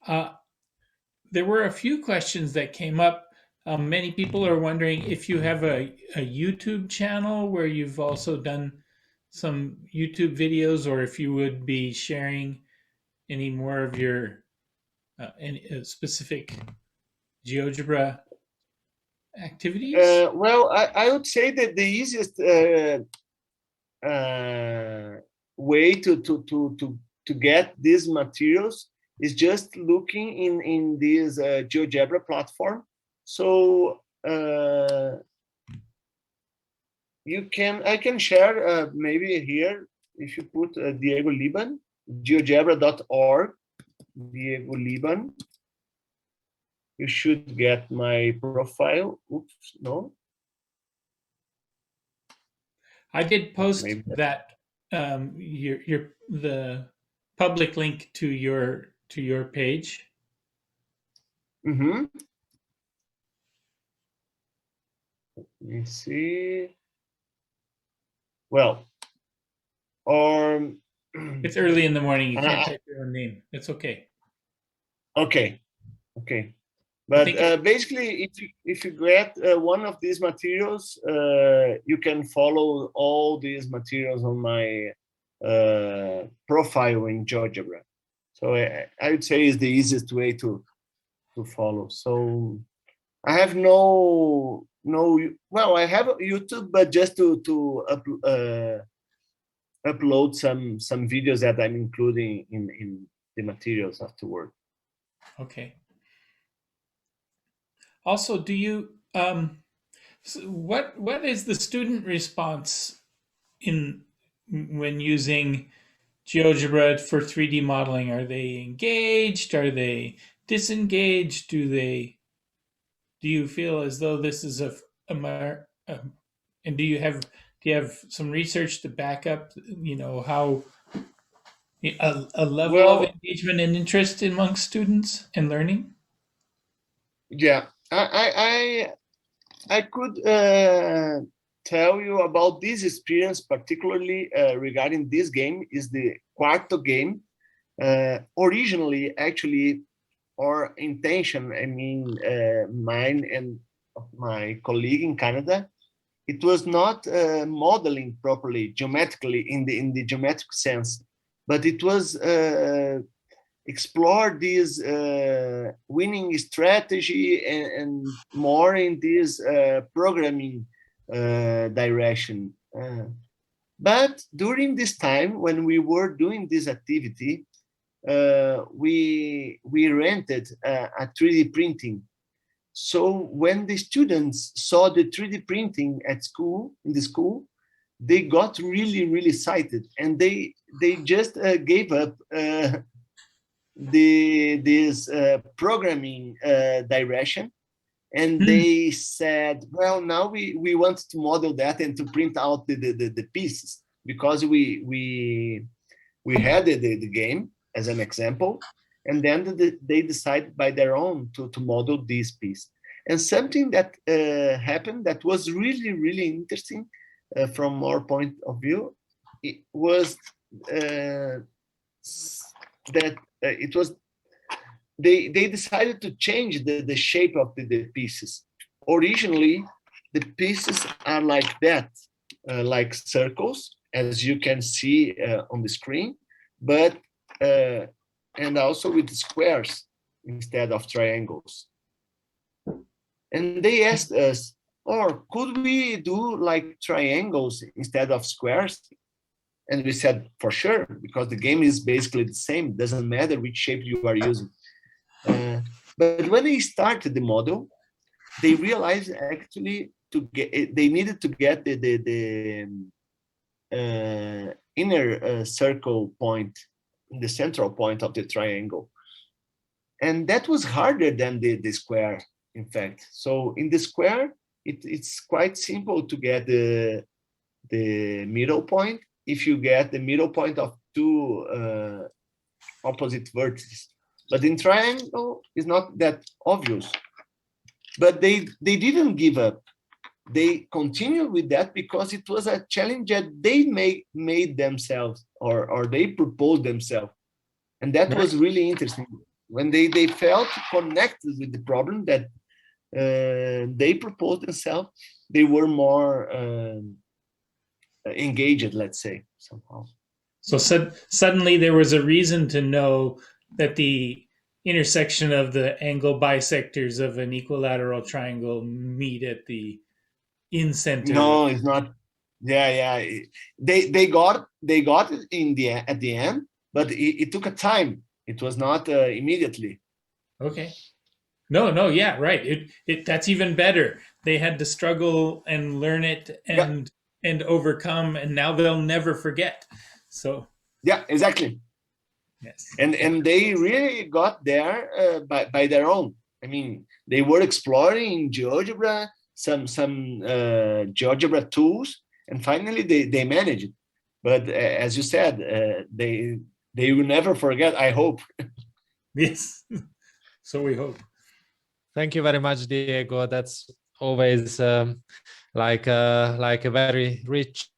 There were a few questions that came up. Many people are wondering if you have a YouTube channel where you've also done some YouTube videos, or if you would be sharing any more of your any specific GeoGebra activities. Well, I would say that the easiest way to get these materials is just looking in this GeoGebra platform. So I can share maybe here, if you put Diego Lieban, geogebra.org, Diego Lieban, you should get my profile. Oops, no. I did post Maybe. that the public link to your page. Mm-hmm. Let me see. Well, it's early in the morning. You can't type your own name. It's okay. Okay. But basically, if you get one of these materials, you can follow all these materials on my profile in GeoGebra. So I would say is the easiest way to follow. So I have well, I have YouTube, but just to upload some videos that I'm including in the materials afterward. Okay. Also, do you what is the student response when using GeoGebra for 3D modeling? Are they engaged? Are they disengaged? Do you feel as though this is and do you have some research to back up, how a level of engagement and interest among students in learning? Yeah, I could tell you about this experience, particularly regarding this game. Is the Quarto game. Originally, actually, our intention, I mean, mine and my colleague in Canada, it was not modeling properly geometrically in the geometric sense, but it was explore this winning strategy and more in this programming direction. But during this time, when we were doing this activity, we rented a 3D printing. So when the students saw the 3D printing at school, in the school, they got really, really excited, and they just gave up this programming direction, and they said, well, now we want to model that and to print out the pieces, because we had the game as an example, and then they decided by their own to model this piece. And something that happened that was really, really interesting from our point of view, it was that it was they decided to change the shape of the pieces. Originally, the pieces are like that, like circles, as you can see on the screen, but and also with squares instead of triangles. And they asked us, or could we do like triangles instead of squares? And we said, for sure, because the game is basically the same. It doesn't matter which shape you are using. But when they started the model, they realized actually they needed to get the inner circle point, the central point of the triangle. And that was harder than the square, in fact. So in the square, it's quite simple to get the middle point if you get the middle point of two opposite vertices. But in triangle, it's not that obvious. But they didn't give up. They continued with that because it was a challenge that they made themselves, or they proposed themselves. And that was really interesting. when they felt connected with the problem that they proposed themselves, they were more engaged, let's say, somehow. So suddenly there was a reason to know that the intersection of the angle bisectors of an equilateral triangle meet at the in-center. No, it's not. Yeah. They got it in at the end, but it took a time. It was not immediately. Okay. No, yeah, right. That's even better. They had to struggle and learn it and overcome, and now they'll never forget. So yeah, exactly. Yes. And they really got there by their own. I mean, they were exploring GeoGebra, some GeoGebra tools, and finally they managed it. But as you said, they will never forget, I hope. Yes. So we hope. Thank you very much, Diego. That's always like a very rich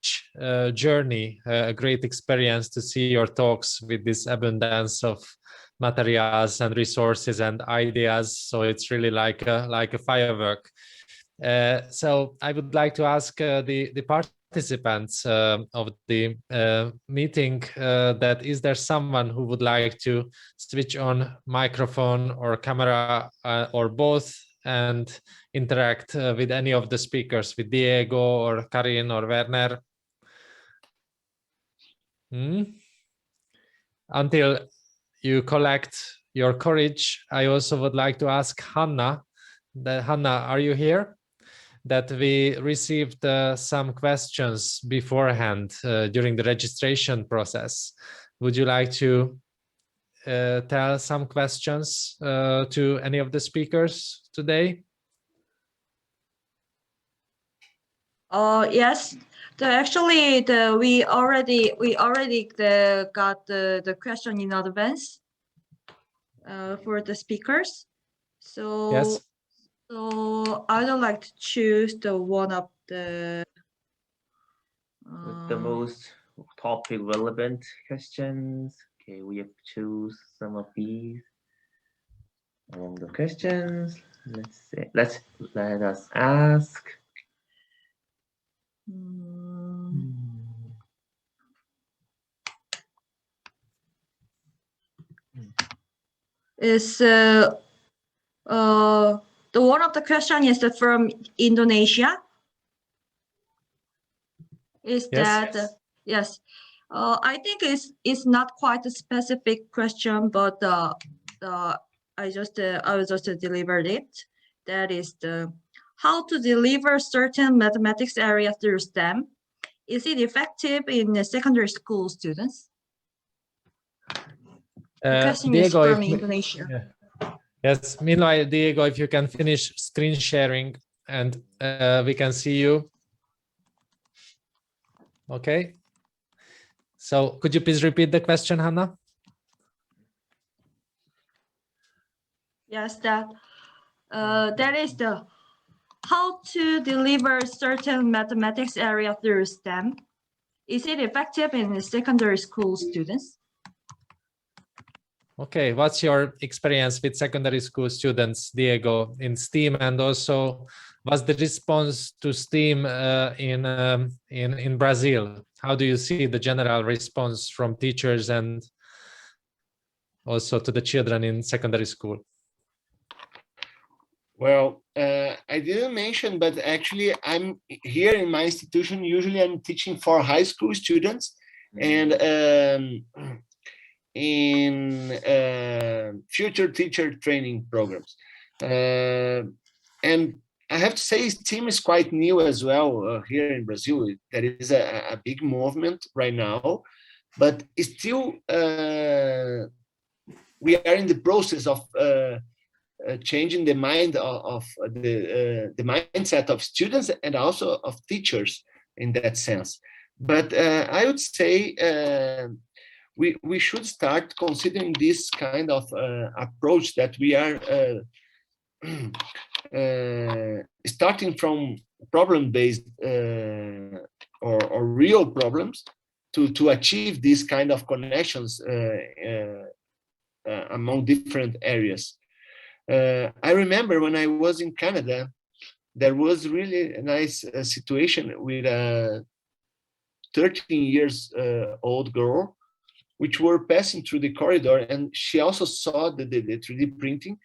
journey, a great experience to see your talks with this abundance of materials and resources and ideas. So it's really like a firework. So I would like to ask the participants of the meeting that is there someone who would like to switch on microphone or camera or both and interact with any of the speakers, with Diego or Carine or Werner? Until you collect your courage, I also would like to ask Hanna. Hanna, are you here? That we received some questions beforehand during the registration process. Would you like to tell some questions to any of the speakers today? Yes. We already got the question in advance for the speakers. So yes. So I would like to choose the one of the with the most topic relevant questions. Okay, we have choose some of these among the questions. Let's see. Let us ask. Is the one of the question is from Indonesia. Is yes. that yes? I think it's not quite a specific question, but I will just delivered it. That is the how to deliver certain mathematics area through STEM. Is it effective in the secondary school students? The question Diego, is from Indonesia. Yeah. Yes. Meanwhile, Diego, if you can finish screen sharing and we can see you. Okay. So could you please repeat the question, Hanna? Yes, that is the how to deliver certain mathematics area through STEM. Is it effective in the secondary school students? Okay, what's your experience with secondary school students, Diego, in STEAM, and also what's the response to STEAM in Brazil? How do you see the general response from teachers and also to the children in secondary school? Well, I didn't mention, but actually I'm here in my institution. Usually I'm teaching for high school students and in future teacher training programs. And I have to say STEAM is quite new as well here in Brazil. There is a big movement right now, but it's still we are in the process of changing the mind of the mindset of students and also of teachers in that sense. But I would say we should start considering this kind of approach that we are starting from problem-based or real problems to achieve these kind of connections among different areas. I remember when I was in Canada, there was really a nice situation with a 13 years old girl, which were passing through the corridor, and she also saw the 3D printing,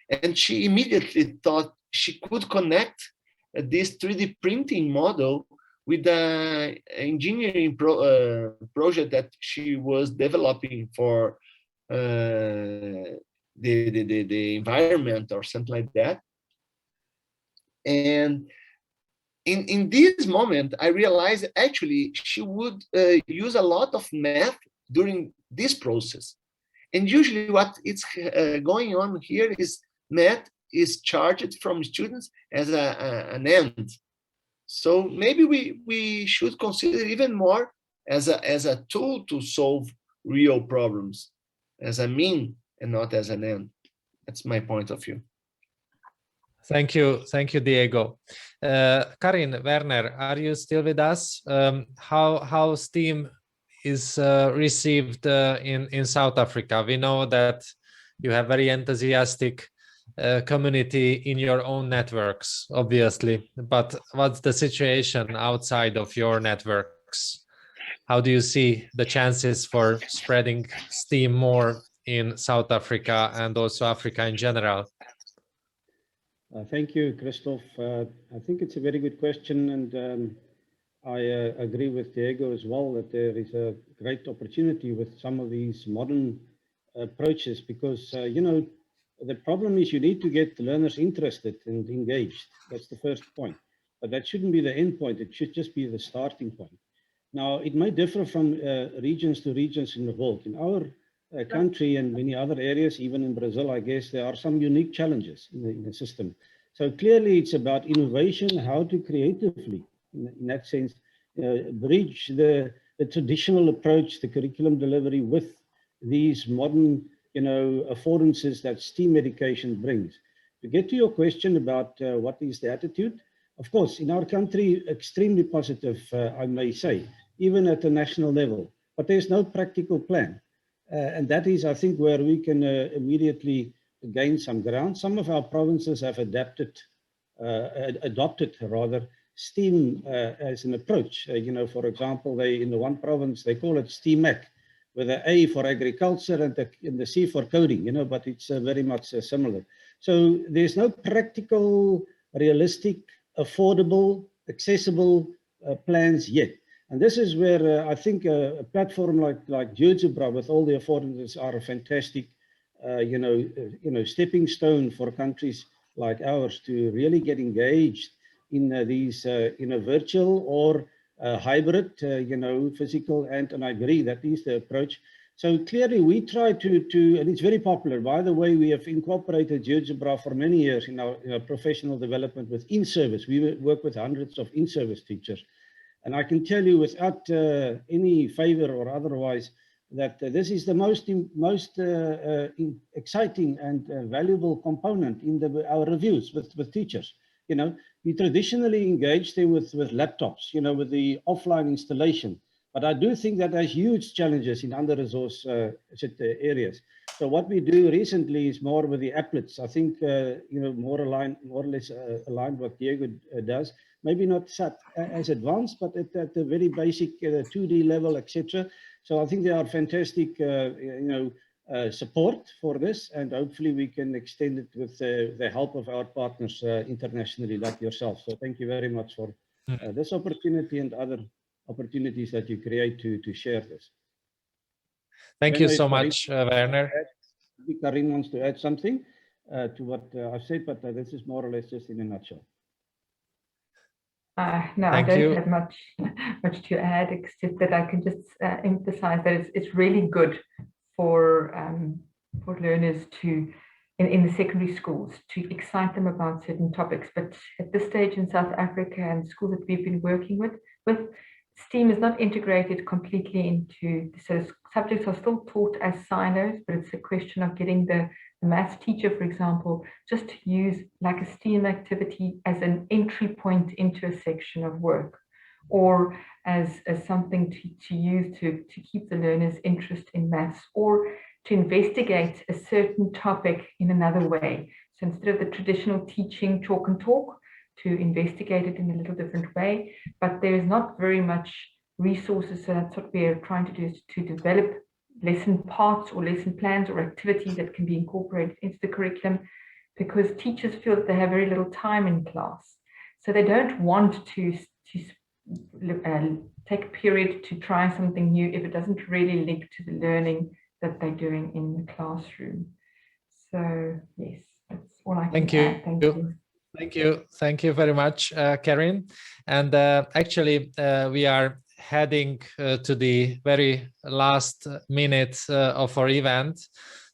and she immediately thought she could connect this 3D printing model with the engineering project that she was developing for the environment or something like that. And in this moment, I realized actually she would use a lot of math during this process. And usually what is going on here is math is charged from students as an end. So maybe we should consider even more as a tool to solve real problems, as a mean and not as an end. That's my point of view. Thank you, Diego. Carine, Werner, are you still with us? How STEAM is received in South Africa? We know that you have very enthusiastic community in your own networks, obviously, but what's the situation outside of your networks? How do you see the chances for spreading STEAM more in South Africa and also Africa in general? Thank you, Kristof. I think it's a very good question, and I agree with Diego as well that there is a great opportunity with some of these modern approaches, because you know, the problem is you need to get learners interested and engaged. That's the first point, but that shouldn't be the end point. It should just be the starting point. Now, it may differ from regions to regions in the world. In our country and many other areas, even in Brazil, I guess there are some unique challenges in the system. So clearly it's about innovation, how to creatively, in that sense, bridge the traditional approach, the curriculum delivery with these modern, you know, affordances that STEAM education brings. To get to your question about what is the attitude, of course, in our country, extremely positive, I may say, even at the national level, but there's no practical plan. And that is, I think, where we can immediately gain some ground. Some of our provinces have adopted STEAM as an approach. You know, for example, in the one province, they call it STEAMAC, with an A for agriculture and the C for coding, you know, but it's very much similar. So there's no practical, realistic, affordable, accessible plans yet. And this is where I think a platform like GeoGebra with all the affordances are a fantastic, stepping stone for countries like ours to really get engaged in these, virtual or hybrid, physical, and I agree that is the approach. So clearly we try to, and it's very popular. By the way, we have incorporated GeoGebra for many years in our professional development with in-service. We work with hundreds of in-service teachers. And I can tell you without any favor or otherwise that this is the most exciting and valuable component in our reviews with teachers. You know, we traditionally engage them with laptops, you know, with the offline installation. But I do think that there's huge challenges in under-resourced areas. So what we do recently is more with the applets. I think, more or less aligned what Diego does. Maybe not as advanced, but at the very basic 2D level, etc. So I think they are fantastic, support for this, and hopefully we can extend it with the help of our partners internationally, like yourself. So thank you very much for this opportunity and other opportunities that you create to share this. Thank you so much, Werner. Carine wants to add something to what I've said, but this is more or less just in a nutshell. No, I don't have much to add, except that I can just emphasize that it's really good for learners to, in the secondary schools, to excite them about certain topics. But at this stage in South Africa and schools that we've been working with STEAM is not integrated completely into, so subjects are still taught as silos, but it's a question of getting the maths teacher, for example, just to use like a STEAM activity as an entry point into a section of work, or as something to use to keep the learners' interest in maths, or to investigate a certain topic in another way. So instead of the traditional teaching chalk and talk, to investigate it in a little different way, but there is not very much resources. So that's what we are trying to do, is to develop lesson parts or lesson plans or activities that can be incorporated into the curriculum, because teachers feel that they have very little time in class. So they don't want to take a period to try something new if it doesn't really link to the learning that they're doing in the classroom. So yes, that's all I can Thank you. add. Thank you. Thank you very much, Carine. And actually, we are heading to the very last minute of our event.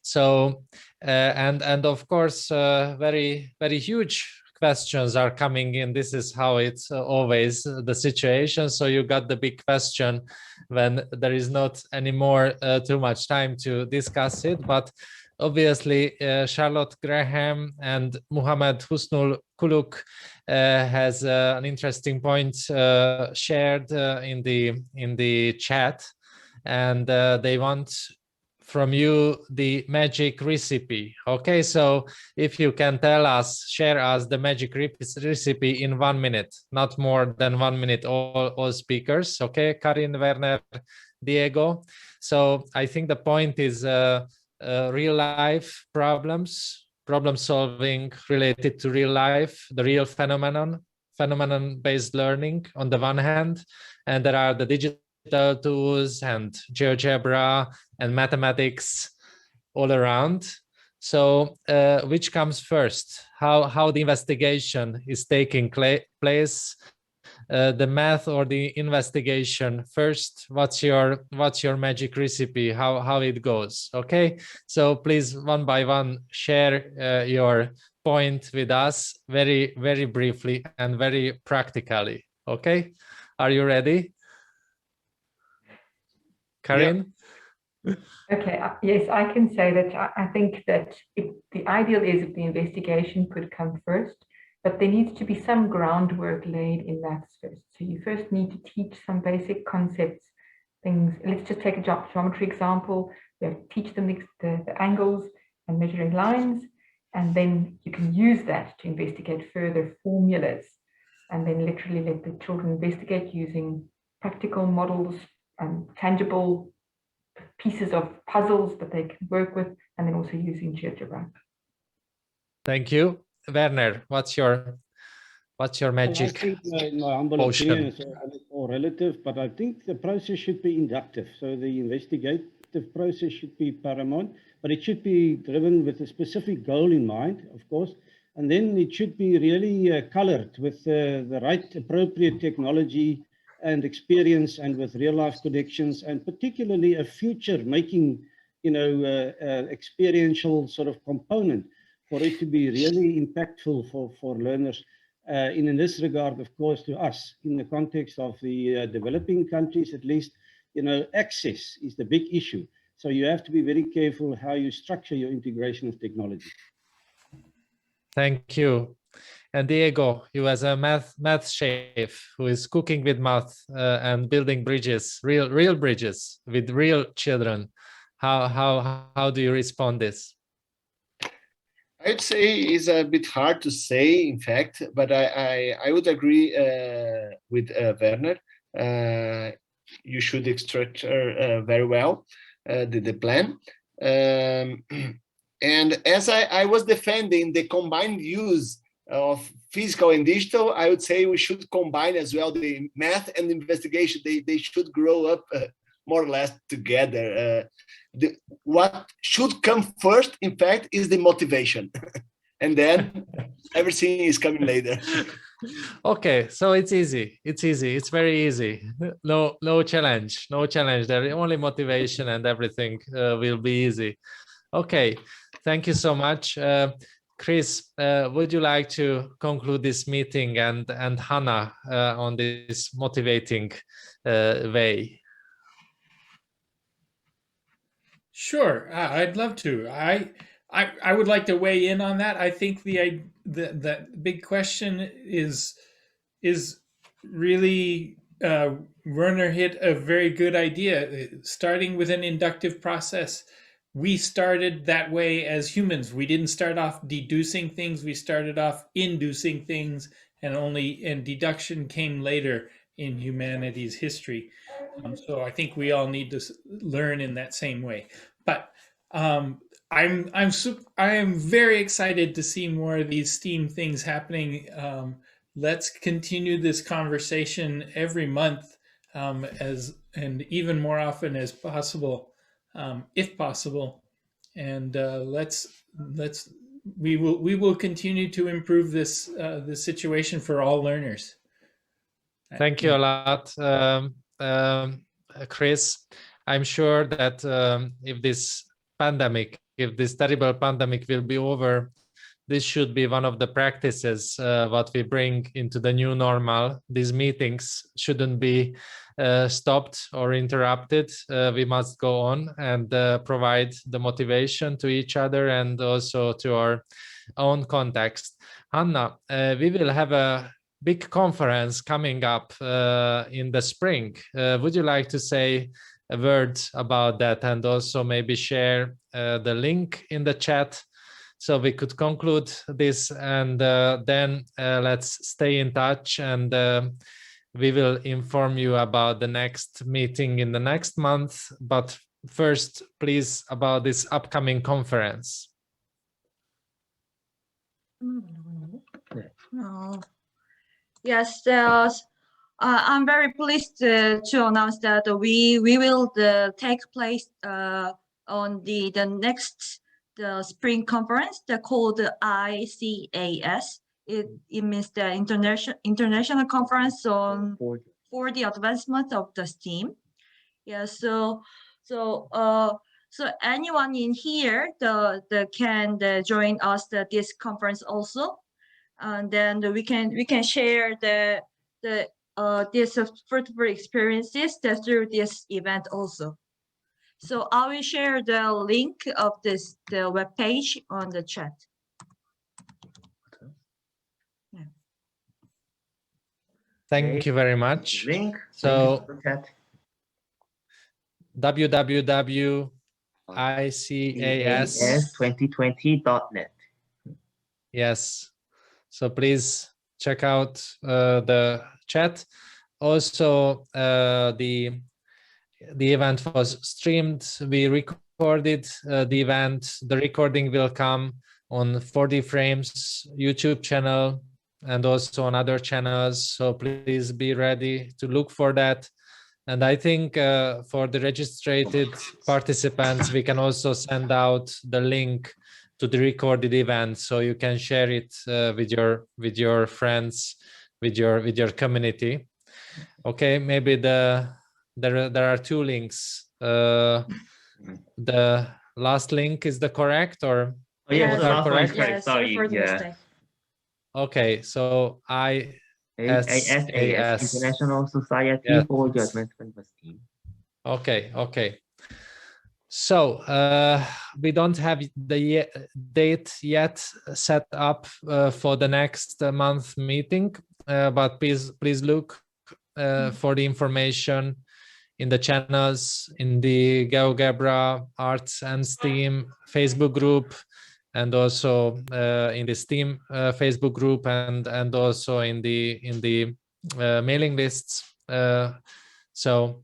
So, and of course, very huge questions are coming in. This is how it's always the situation. So you got the big question when there is not anymore too much time to discuss it, but obviously, Charlotte Graham and Muhammad Husnul Kuluk has an interesting point shared in the chat, and they want from you the magic recipe. Okay, so if you can share us the magic recipe in 1 minute, not more than 1 minute, all speakers. Okay, Carine, Werner, Diego. So I think the point is real life problem solving related to real life, the real phenomenon-based learning on the one hand, and there are the digital tools and GeoGebra and mathematics all around. So which comes first? How the investigation is taking place? The math or the investigation first? What's your magic recipe? How it goes? Okay, so please one by one share your point with us very briefly and very practically. Okay, are you ready, Carine? Yeah. Okay, yes, I can say that I think that the ideal is if the investigation could come first, but there needs to be some groundwork laid in maths first. So you first need to teach some basic concepts, things. Let's just take a geometry example. We have to teach them the angles and measuring lines, and then you can use that to investigate further formulas, and then literally let the children investigate using practical models and tangible pieces of puzzles that they can work with, and then also using GeoGebra. Thank you. Werner, what's your magic I think, in my humble opinion, it's all relative, but I think the process should be inductive. So the investigative process should be paramount, but it should be driven with a specific goal in mind, of course, and then it should be really colored with the right appropriate technology and experience, and with real life connections, and particularly a future making, experiential sort of component for it to be really impactful for learners. In this regard, of course, to us, in the context of the developing countries, at least, access is the big issue. So you have to be very careful how you structure your integration of technology. Thank you. And Diego, you as a math chef who is cooking with math and building bridges, real bridges with real children, how do you respond this? I'd say it's a bit hard to say, in fact, but I would agree with Werner. You should structure very well the plan. And as I was defending the combined use of physical and digital, I would say we should combine as well the math and investigation. They should grow up more or less together. What should come first, in fact, is the motivation. And then everything is coming later. Okay, so it's easy. It's very easy. No challenge. There only motivation, and everything will be easy. Okay, thank you so much. Chris, would you like to conclude this meeting and Hanna on this motivating way? Sure, I'd love to. I would like to weigh in on that. I think the big question is really Werner hit a very good idea, starting with an inductive process. we started that way as humans. We didn't start off deducing things. We started off inducing things, and deduction came later in humanity's history. So I think we all need to learn in that same way. But I am very excited to see more of these STEAM things happening. Let's continue this conversation every month, and even more often as possible. If possible, and we will continue to improve this situation for all learners. Thank you a lot, Chris. I'm sure that if this terrible pandemic will be over, this should be one of the practices what we bring into the new normal. These meetings shouldn't be stopped or interrupted. We must go on and provide the motivation to each other and also to our own context. Hanna, we will have a big conference coming up in the spring. Would you like to say a word about that and also maybe share the link in the chat so we could conclude this, and then let's stay in touch, and we will inform you about the next meeting in the next month. But first, please, about this upcoming conference. Yes, I'm very pleased to announce that we will take place on the next spring conference called ICAS. It means the international conference on for the advancement of the STEAM. Yeah, so anyone in here can join us this conference also, and then we can share these fruitful experiences through this event also. So I will share the link of the web page on the chat. Yeah. Thank you very much. Link. So Chat. www.icas2020.net. Yes. So please check out the chat. Also, the event was streamed. We recorded the event. The recording will come on 40 Frames YouTube channel and also on other channels. So please be ready to look for that. And I think for the registered participants, we can also send out the link to the recorded event, so you can share it with your friends, with your community. Okay, maybe there are two links. The last link is the correct, or Oh, yeah, Yes, the last one is yes, correct. sorry Sorry. for the Yeah. mistake. okay, so ISAS, International Society Yes. for the Advancement of STEAM. Okay. So we don't have the date yet set up for the next month meeting, but please look for the information in the channels, in the GeoGebra Arts and STEAM Facebook group, and also in the STEAM Facebook group, and also in the mailing lists. So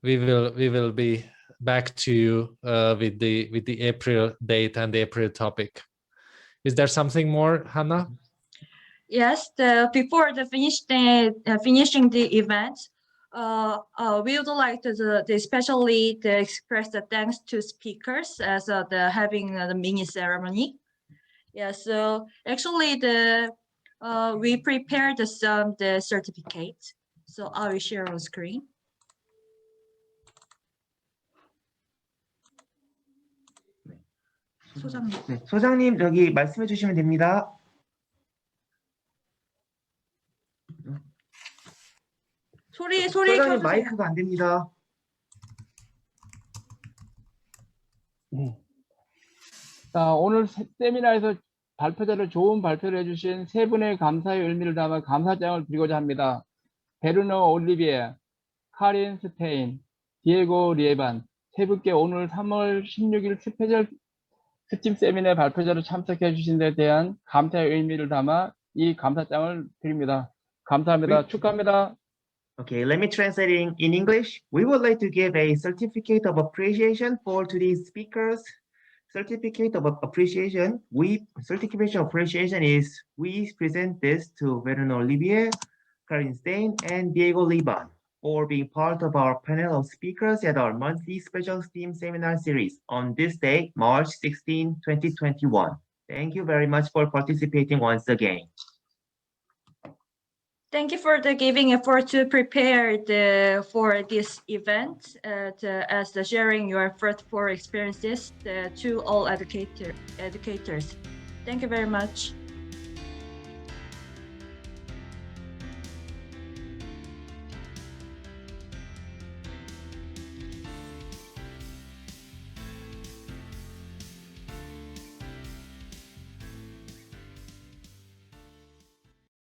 we will be back to you with the April date and the April topic. Is there something more, Hanna? Yes, before finishing the event, we would like to especially to express the thanks to speakers as having the mini ceremony. Yeah, so actually we prepared the certificate. So I will share on screen. 소장님. 네, 소장님 저기 말씀해 주시면 됩니다. 소리 소장님 켜주세요. 마이크가 안 됩니다. 자, 오늘 세미나에서 좋은 발표를 해주신 세 분의 감사의 의미를 담아 감사장을 드리고자 합니다. 베르너 올리비에, 카린 스테인, 디에고 리에반, 세 분께 오늘 3월 16일 스페셜 스팀 세미나의 발표자로 참석해 주신 데 대한 감사의 의미를 담아 이 감사장을 드립니다. 감사합니다. 축하합니다. Okay, let me translate in English. We would like to give a certificate of appreciation for today's speakers. Certificate of appreciation. Certification of appreciation is we present this to Werner, Olivier, Carine, Steyn, and Diego Lieban for being part of our panel of speakers at our monthly special STEAM seminar series on this day, March 16, 2021. Thank you very much for participating once again. Thank you for the giving effort to prepare for this event, as the sharing your fruitful experiences to all educators. Thank you very much.